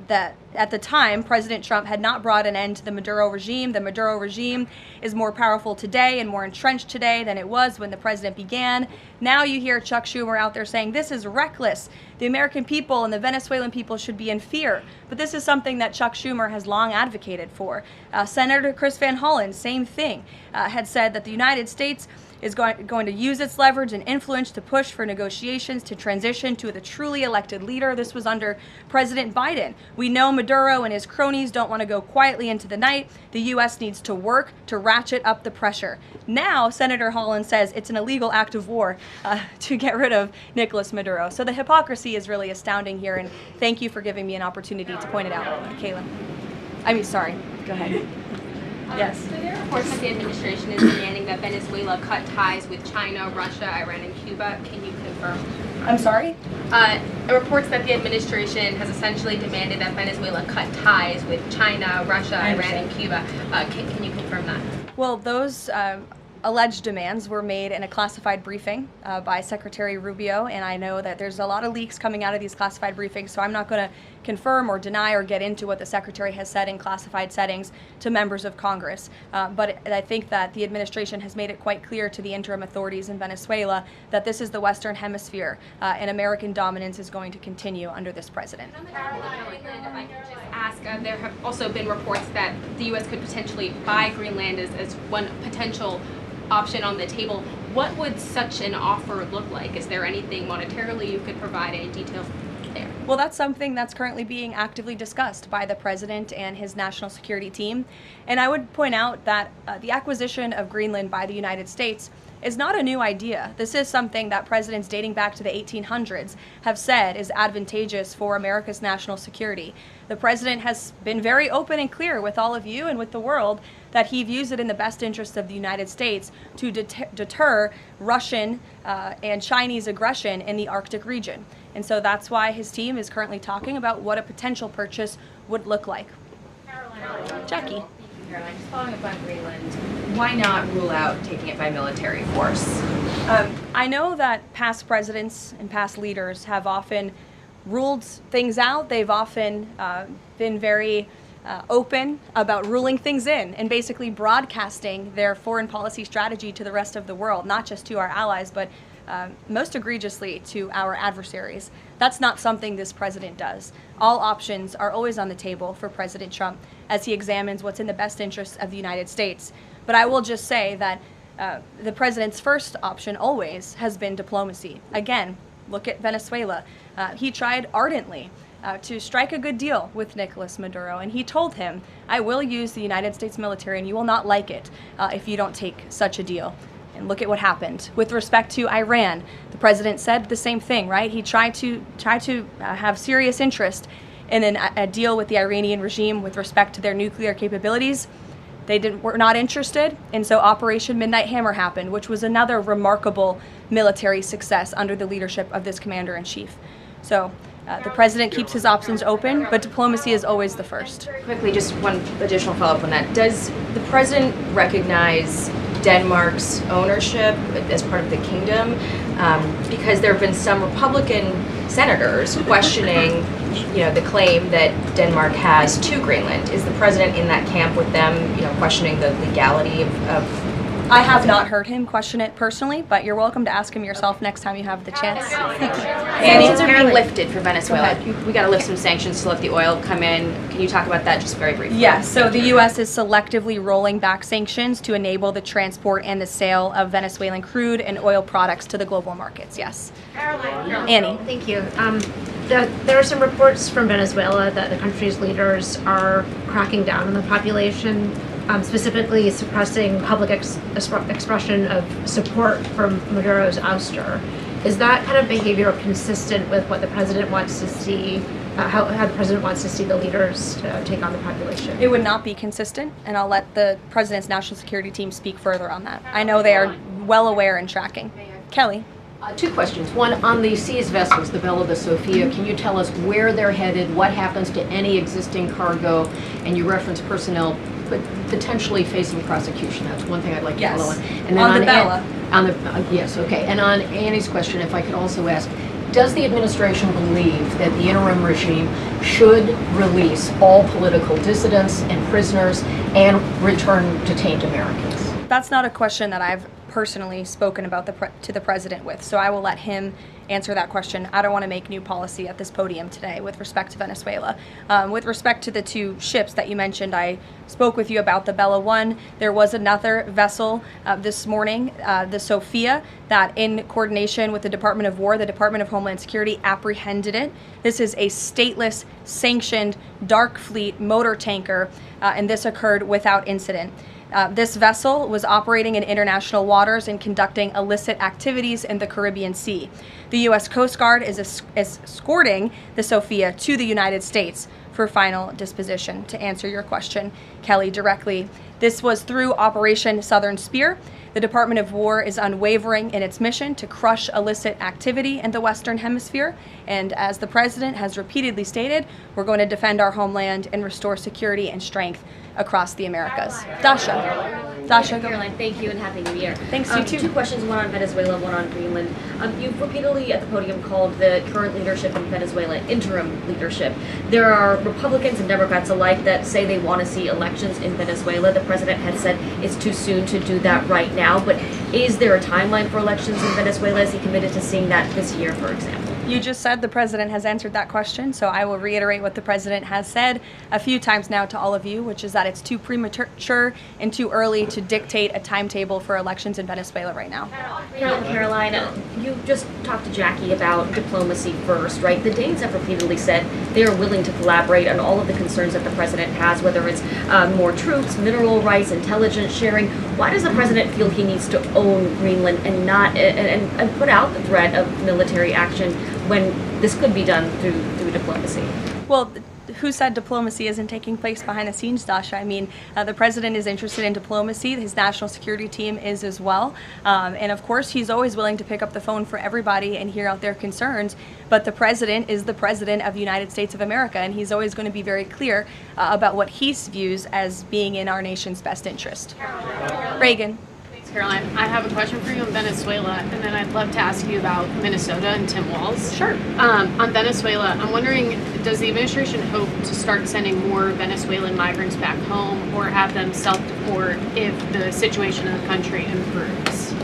that at the time, President Trump had not brought an end to the Maduro regime. The Maduro regime is more powerful today and more entrenched today than it was when the president began. Now you hear Chuck Schumer out there saying this is reckless. The American people and the Venezuelan people should be in fear. But this is something that Chuck Schumer has long advocated for. Senator Chris Van Hollen, same thing, had said that the United States is going to use its leverage and influence to push for negotiations to transition to the truly elected leader. This was under President Biden. We know Maduro and his cronies don't want to go quietly into the night. The U.S. needs to work to ratchet up the pressure. Now, Senator Holland says it's an illegal act of war to get rid of Nicolas Maduro. So the hypocrisy is really astounding here, and thank you for giving me an opportunity to point it out, Kayla. Sorry, go ahead. Yes.
So there are reports that the administration is demanding that Venezuela cut ties with China, Russia, Iran, and Cuba. Can you confirm?
I'm sorry?
Reports that the administration has essentially demanded that Venezuela cut ties with China, Russia, Iran, and Cuba. Can you confirm that?
Well, those alleged demands were made in a classified briefing by Secretary Rubio, and I know that there's a lot of leaks coming out of these classified briefings, so I'm not going to confirm or deny or get into what the Secretary has said in classified settings to members of Congress. But I think that the administration has made it quite clear to the interim authorities in Venezuela that this is the Western Hemisphere, and American dominance is going to continue under this president.
If I could just ask, there have also been reports that the U.S. could potentially buy Greenland as one potential option on the table. What would such an offer look like? Is there anything monetarily you could provide, any details there?
Well, that's something that's currently being actively discussed by the president and his national security team. And I would point out that the acquisition of Greenland by the United States is not a new idea. This is something that presidents dating back to the 1800s have said is advantageous for America's national security. The president has been very open and clear with all of you and with the world that he views it in the best interest of the United States to deter Russian and Chinese aggression in the Arctic region. And so that's why his team is currently talking about what a potential purchase would look like. Jackie.
Caroline, just following up on Greenland, why not rule out taking it by military force?
I know that past presidents and past leaders have often ruled things out. They've often been very open about ruling things in and basically broadcasting their foreign policy strategy to the rest of the world, not just to our allies, but most egregiously to our adversaries. That's not something this president does. All options are always on the table for President Trump as he examines what's in the best interest of the United States. But I will just say that the president's first option always has been diplomacy. Again, look at Venezuela. He tried ardently to strike a good deal with Nicolas Maduro, and he told him, I will use the United States military and you will not like it if you don't take such a deal. And look at what happened. With respect to Iran, the president said the same thing, right? He tried to have serious interest in a deal with the Iranian regime with respect to their nuclear capabilities. They were not interested, and so Operation Midnight Hammer happened, which was another remarkable military success under the leadership of this commander-in-chief. So the president keeps his options open, but diplomacy is always the first.
Quickly, just one additional follow-up on that. Does the president recognize Denmark's ownership as part of the kingdom? Because there have been some Republican senators questioning
the claim that Denmark has to Greenland. Is the president in that camp with them, questioning the legality of
I have not heard him question it personally, but you're welcome to ask him yourself next time you have the chance.
Sanctions are being lifted for Venezuela. We got to lift some sanctions to let the oil come in. Can you talk about that just very briefly?
Yes, so the U.S. is selectively rolling back sanctions to enable the transport and the sale of Venezuelan crude and oil products to the global markets, yes.
Karoline.
Annie.
Thank you. There are some reports from Venezuela that the country's leaders are cracking down on the population, specifically suppressing public expression of support for Maduro's ouster. Is that kind of behavior consistent with what the president wants to see, how the president wants to see the leaders take on the population?
It would not be consistent, and I'll let the president's national security team speak further on that. I know they are well aware and tracking. Kelly.
Two questions. One, on the seized vessels, the Bella, the Sophia, can you tell us where they're headed, what happens to any existing cargo, and you referenced personnel but potentially facing prosecution. That's one thing I'd like to follow on. And then
on the Bella.
Yes, okay. And on Annie's question, if I could also ask, does the administration believe that the interim regime should release all political dissidents and prisoners and return detained Americans?
That's not a question that I've personally spoken about to the president with, so I will let him answer that question. I don't want to make new policy at this podium today with respect to Venezuela. With respect to the two ships that you mentioned, I spoke with you about the Bella 1. There was another vessel this morning, the Sophia, that in coordination with the Department of War, the Department of Homeland Security apprehended it. This is a stateless, sanctioned, dark fleet motor tanker, and this occurred without incident. This vessel was operating in international waters and conducting illicit activities in the Caribbean Sea. The U.S. Coast Guard is escorting the Sophia to the United States for final disposition. To answer your question, Kelly, directly, this was through Operation Southern Spear. The Department of War is unwavering in its mission to crush illicit activity in the Western Hemisphere. And as the President has repeatedly stated, we're going to defend our homeland and restore security and strength across the Americas. Dasha, go.
Caroline, thank you and Happy New Year.
Thanks, you too.
Two questions, one on Venezuela, one on Greenland. You've repeatedly at the podium called the current leadership in Venezuela interim leadership. There are Republicans and Democrats alike that say they want to see elections in Venezuela. The president has said it's too soon to do that right now, but is there a timeline for elections in Venezuela? Is he committed to seeing that this year, for example?
You just said the president has answered that question, so I will reiterate what the president has said a few times now to all of you, which is that it's too premature and too early to dictate a timetable for elections in Venezuela right now.
Caroline, you just talked to Jackie about diplomacy first, right? The Danes have repeatedly said they are willing to collaborate on all of the concerns that the president has, whether it's more troops, mineral rights, intelligence sharing. Why does the president feel he needs to own Greenland and not and put out the threat of military action when this could be done through diplomacy?
Well, who said diplomacy isn't taking place behind the scenes, Dasha? I mean, the president is interested in diplomacy. His national security team is as well. And of course, he's always willing to pick up the phone for everybody and hear out their concerns. But the president is the president of the United States of America, and he's always going to be very clear about what he views as being in our nation's best interest. Reagan.
Caroline, I have a question for you on Venezuela, and then I'd love to ask you about Minnesota and Tim Walz.
Sure.
On Venezuela, I'm wondering, does the administration hope to start sending more Venezuelan migrants back home or have them self-deport if the situation in the country improves?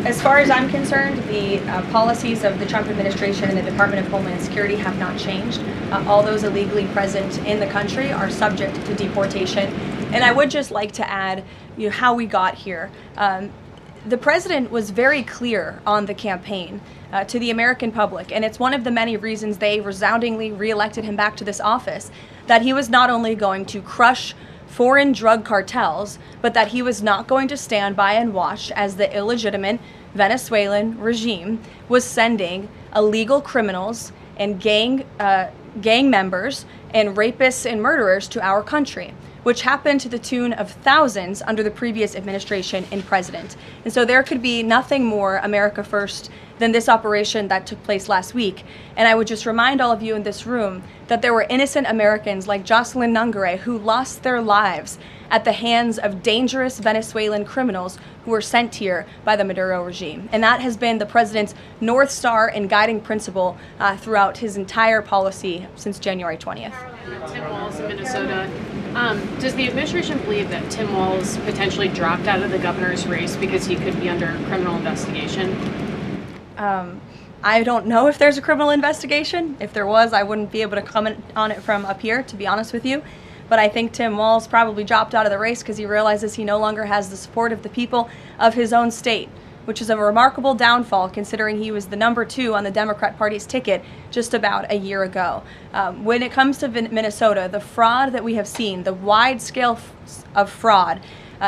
As far as I'm concerned, the policies of the Trump administration and the Department of Homeland Security have not changed. All those illegally present in the country are subject to deportation. And I would just like to add, how we got here. The president was very clear on the campaign to the American public, and it's one of the many reasons they resoundingly reelected him back to this office, that he was not only going to crush foreign drug cartels, but that he was not going to stand by and watch as the illegitimate Venezuelan regime was sending illegal criminals and gang members and rapists and murderers to our country, which happened to the tune of thousands under the previous administration and president. And so there could be nothing more America first than this operation that took place last week. And I would just remind all of you in this room that there were innocent Americans like Jocelyn Nungare who lost their lives at the hands of dangerous Venezuelan criminals who were sent here by the Maduro regime. And that has been the president's North Star and guiding principle throughout his entire policy since January 20th.
Tim Walz in Minnesota. Does the administration believe that Tim Walz potentially dropped out of the governor's race because he could be under criminal investigation?
I don't know if there's a criminal investigation. If there was, I wouldn't be able to comment on it from up here, to be honest with you. But I think Tim Walz probably dropped out of the race because he realizes he no longer has the support of the people of his own state, which is a remarkable downfall considering he was the number 2 on the Democrat Party's ticket just about a year ago. When it comes to Minnesota, the fraud that we have seen, the wide scale of fraud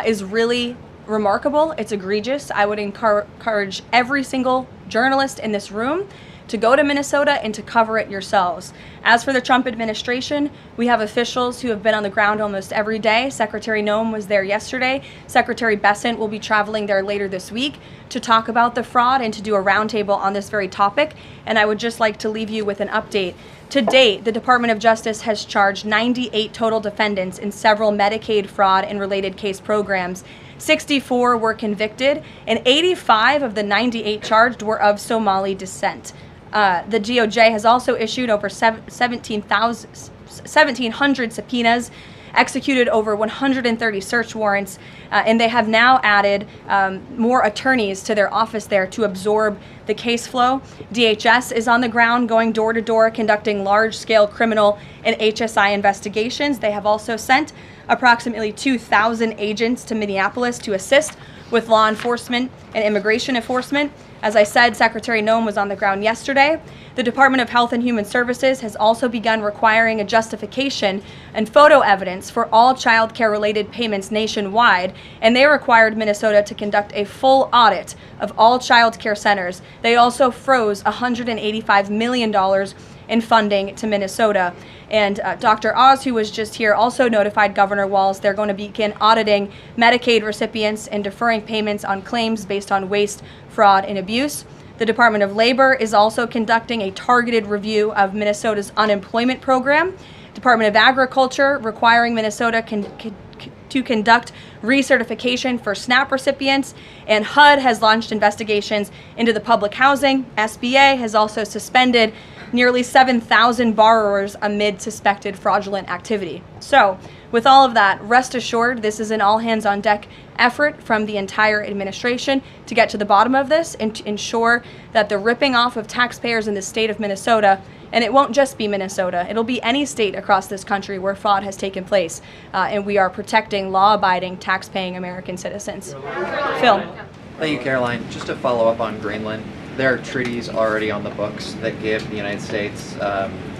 is really remarkable. It's egregious. I would encourage every single journalist in this room to go to Minnesota and to cover it yourselves. As for the Trump administration, we have officials who have been on the ground almost every day. Secretary Noem was there yesterday. Secretary Bessent will be traveling there later this week to talk about the fraud and to do a roundtable on this very topic. And I would just like to leave you with an update. To date, the Department of Justice has charged 98 total defendants in several Medicaid fraud and related case programs. 64 were convicted, and 85 of the 98 charged were of Somali descent. The DOJ has also issued over 1,700 subpoenas, executed over 130 search warrants, and they have now added more attorneys to their office there to absorb the case flow. DHS is on the ground going door to door conducting large-scale criminal and HSI investigations. They have also sent approximately 2,000 agents to Minneapolis to assist with law enforcement and immigration enforcement. As I said, Secretary Noem was on the ground yesterday. The Department of Health and Human Services has also begun requiring a justification and photo evidence for all child care related payments nationwide, and they required Minnesota to conduct a full audit of all child care centers. They also froze $185 million in funding to Minnesota. And Dr. Oz, who was just here, also notified Governor Walz they're going to begin auditing Medicaid recipients and deferring payments on claims based on waste, fraud, and abuse. The Department of Labor is also conducting a targeted review of Minnesota's unemployment program. Department of Agriculture requiring Minnesota to conduct recertification for SNAP recipients, and HUD has launched investigations into the public housing. SBA has also suspended nearly 7,000 borrowers amid suspected fraudulent activity. So, with all of that, rest assured this is an all-hands-on-deck effort from the entire administration to get to the bottom of this and to ensure that the ripping off of taxpayers in the state of Minnesota, and it won't just be Minnesota, it'll be any state across this country where fraud has taken place, and we are protecting law-abiding, tax-paying American citizens. Phil.
Thank you, Caroline. Just to follow up on Greenland, there are treaties already on the books that give the United States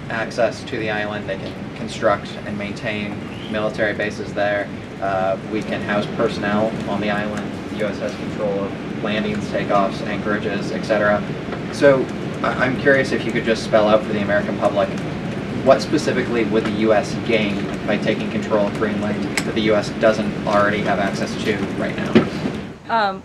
access to the island. They can construct and maintain military bases there. We can house personnel on the island. The U.S. has control of landings, takeoffs, anchorages, etc. So I'm curious if you could just spell out for the American public, what specifically would the U.S. gain by taking control of Greenland that the U.S. doesn't already have access to right now?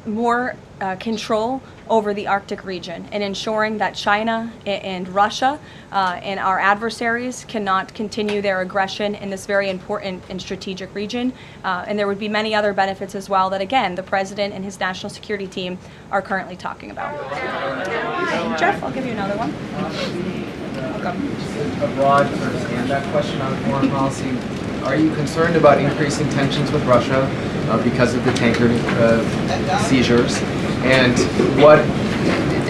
More control over the Arctic region and ensuring that China and Russia and our adversaries cannot continue their aggression in this very important and strategic region. And there would be many other benefits as well that, again, the President and his national security team are currently talking about. Jeff, I'll give you another one.
A broad understand that question on foreign policy. Are you concerned about increasing tensions with Russia because of the tanker seizures? And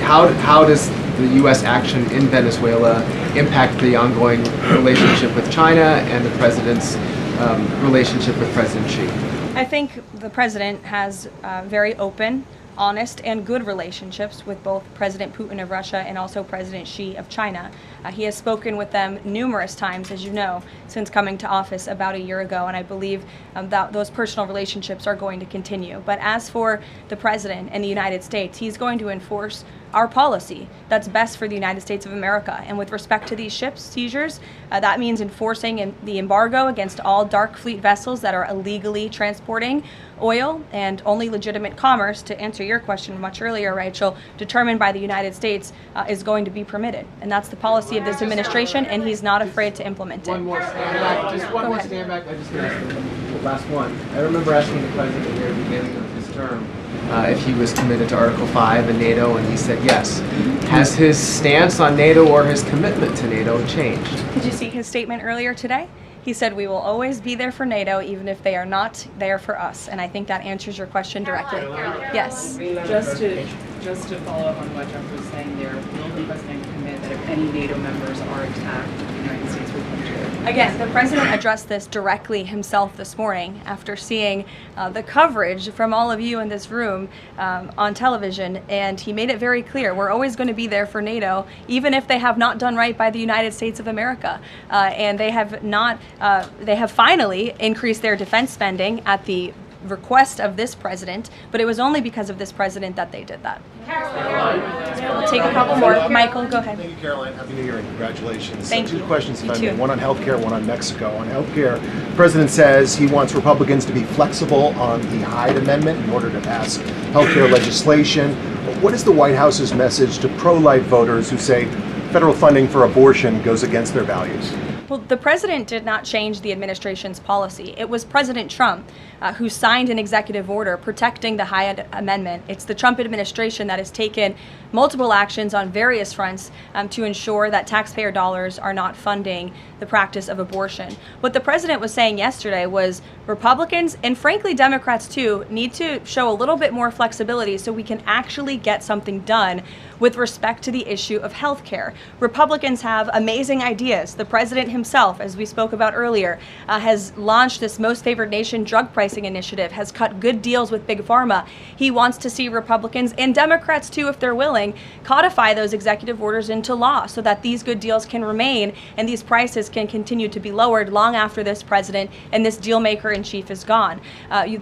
how does the U.S. action in Venezuela impact the ongoing relationship with China and the President's relationship with President Xi?
I think the President has very open, honest, and good relationships with both President Putin of Russia and also President Xi of China. He has spoken with them numerous times, as you know, since coming to office about a year ago, and I believe that those personal relationships are going to continue. But as for the President and the United States, he's going to enforce our policy that's best for the United States of America. And with respect to these ships seizures, that means enforcing the embargo against all dark fleet vessels that are illegally transporting oil, and only legitimate commerce, to answer your question much earlier, Rachel, determined by the United States is going to be permitted. And that's the policy of this administration, and he's not afraid to implement it.
One more stand back. Just one more stand back. I just asked the last one. I remember asking the president at the very beginning of his term if he was committed to Article 5 and NATO, and he said yes. Has his stance on NATO or his commitment to NATO changed?
Did you see his statement earlier today? He said, we will always be there for NATO, even if they are not there for us. And I think that answers your question directly. Yes.
Just to follow up on what Jeff was saying there, will the president commit that if any NATO members are attacked, the United States will come to it?
Again, the president addressed this directly himself this morning after seeing the coverage from all of you in this room on television, and he made it very clear, we're always going to be there for NATO, even if they have not done right by the United States of America. And they have not, they have finally increased their defense spending at the request of this president, but it was only because of this president that they did that. We'll take a couple more. Michael, go ahead.
Thank you, Caroline. Happy New Year and congratulations.
Thank you.
Two questions, if
You
I may.
too.
One on healthcare, one on Mexico. On healthcare, the president says he wants Republicans to be flexible on the Hyde Amendment in order to pass healthcare legislation. What is the White House's message to pro-life voters who say federal funding for abortion goes against their values?
Well, the president did not change the administration's policy. It was President Trump who signed an executive order protecting the Hyde Amendment. It's the Trump administration that has taken multiple actions on various fronts to ensure that taxpayer dollars are not funding the practice of abortion. What the president was saying yesterday was Republicans, and frankly Democrats too, need to show a little bit more flexibility so we can actually get something done with respect to the issue of health care. Republicans have amazing ideas. The president himself, as we spoke about earlier, has launched this Most Favored Nation drug pricing initiative, has cut good deals with Big Pharma. He wants to see Republicans and Democrats too, if they're willing, codify those executive orders into law so that these good deals can remain and these prices can continue to be lowered long after this president and this deal maker in chief is gone.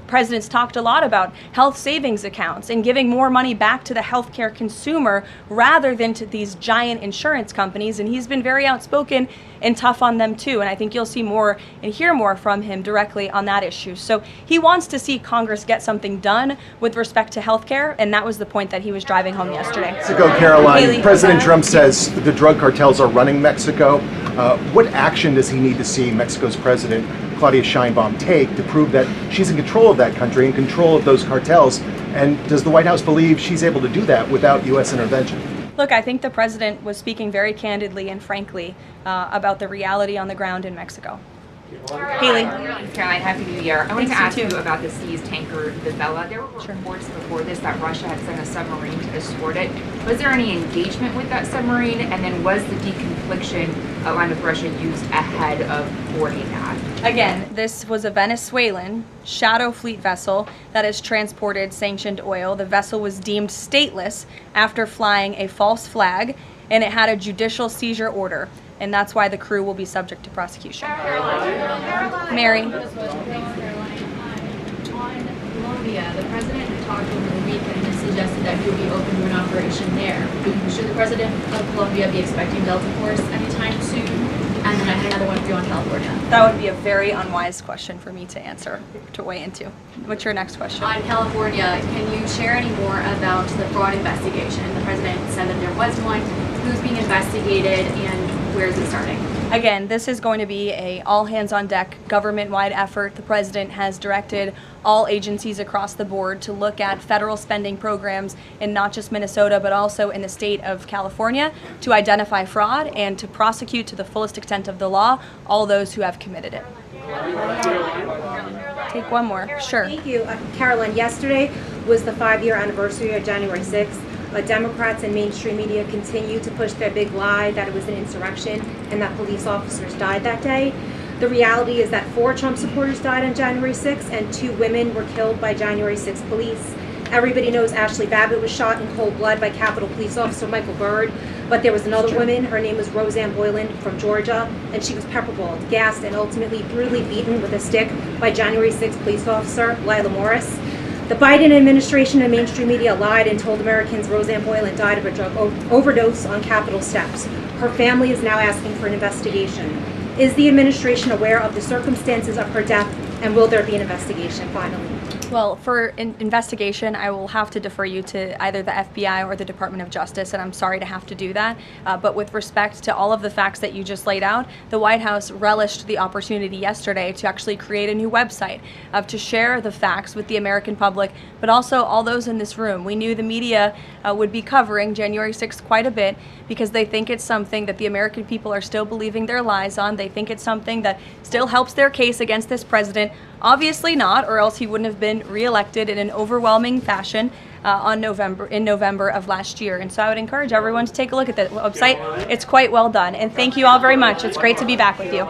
Presidents talked a lot about health savings accounts and giving more money back to the healthcare consumer rather than to these giant insurance companies, and he's been very outspoken and tough on them too, and I think you'll see more and hear more from him directly on that issue. So he wants to see Congress get something done with respect to health care, and that was the point that he was driving home yesterday.
Mexico, Caroline.
Haley,
President Trump says the drug cartels are running Mexico. What action does he need to see Mexico's president, Claudia Sheinbaum, take to prove that she's in control of that country, in control of those cartels? And does the White House believe she's able to do that without U.S. intervention?
Look, I think the president was speaking very candidly and frankly about the reality on the ground in Mexico. Haley.
Caroline, Happy New Year. I wanted to
Thanks,
ask
you
you
too.
about the seized tanker, the Vela. There were reports before this that Russia had sent a submarine to escort it. Was there any engagement with that submarine? And then was the deconfliction line with Russia used ahead of boarding that?
Again, this was a Venezuelan shadow fleet vessel that has transported sanctioned oil. The vessel was deemed stateless after flying a false flag, and it had a judicial seizure order. And that's why the crew will be subject to prosecution. Mary.
On Colombia, the president talked over the weekend and suggested that he would be open to an operation there. Should the president of Colombia be expecting Delta Force anytime soon? And then I had another one for you on California.
That would be a very unwise question for me to answer, to weigh into. What's your next question?
On California, can you share any more about the fraud investigation? The president said that there was one. Who's being investigated and where is it starting?
Again, this is going to be a all-hands-on-deck government-wide effort. The president has directed all agencies across the board to look at federal spending programs in not just Minnesota, but also in the state of California to identify fraud and to prosecute to the fullest extent of the law all those who have committed it. Take one more. Sure.
Thank you. Caroline, yesterday was the 5-year anniversary of January 6th. Democrats and mainstream media continue to push their big lie that it was an insurrection and that police officers died that day. The reality is that 4 Trump supporters died on January 6th and 2 women were killed by January 6th police. Everybody knows Ashley Babbitt was shot in cold blood by Capitol Police Officer Michael Byrd, but there was another woman, her name was Roseanne Boylan from Georgia, and she was pepperballed, gassed, and ultimately brutally beaten with a stick by January 6th police officer Lila Morris. The Biden administration and mainstream media lied and told Americans Roseanne Boylan died of a drug overdose on Capitol steps. Her family is now asking for an investigation. Is the administration aware of the circumstances of her death, and will there be an investigation finally?
Well, for investigation, I will have to defer you to either the FBI or the Department of Justice, and I'm sorry to have to do that. But with respect to all of the facts that you just laid out, the White House relished the opportunity yesterday to actually create a new website to share the facts with the American public, but also all those in this room. We knew the media would be covering January 6th quite a bit because they think it's something that the American people are still believing their lies on. They think it's something that still helps their case against this president. Obviously not, or else he wouldn't have been reelected in an overwhelming fashion in November of last year. And so I would encourage everyone to take a look at the website. It's quite well done. And thank you all very much. It's great to be back with you.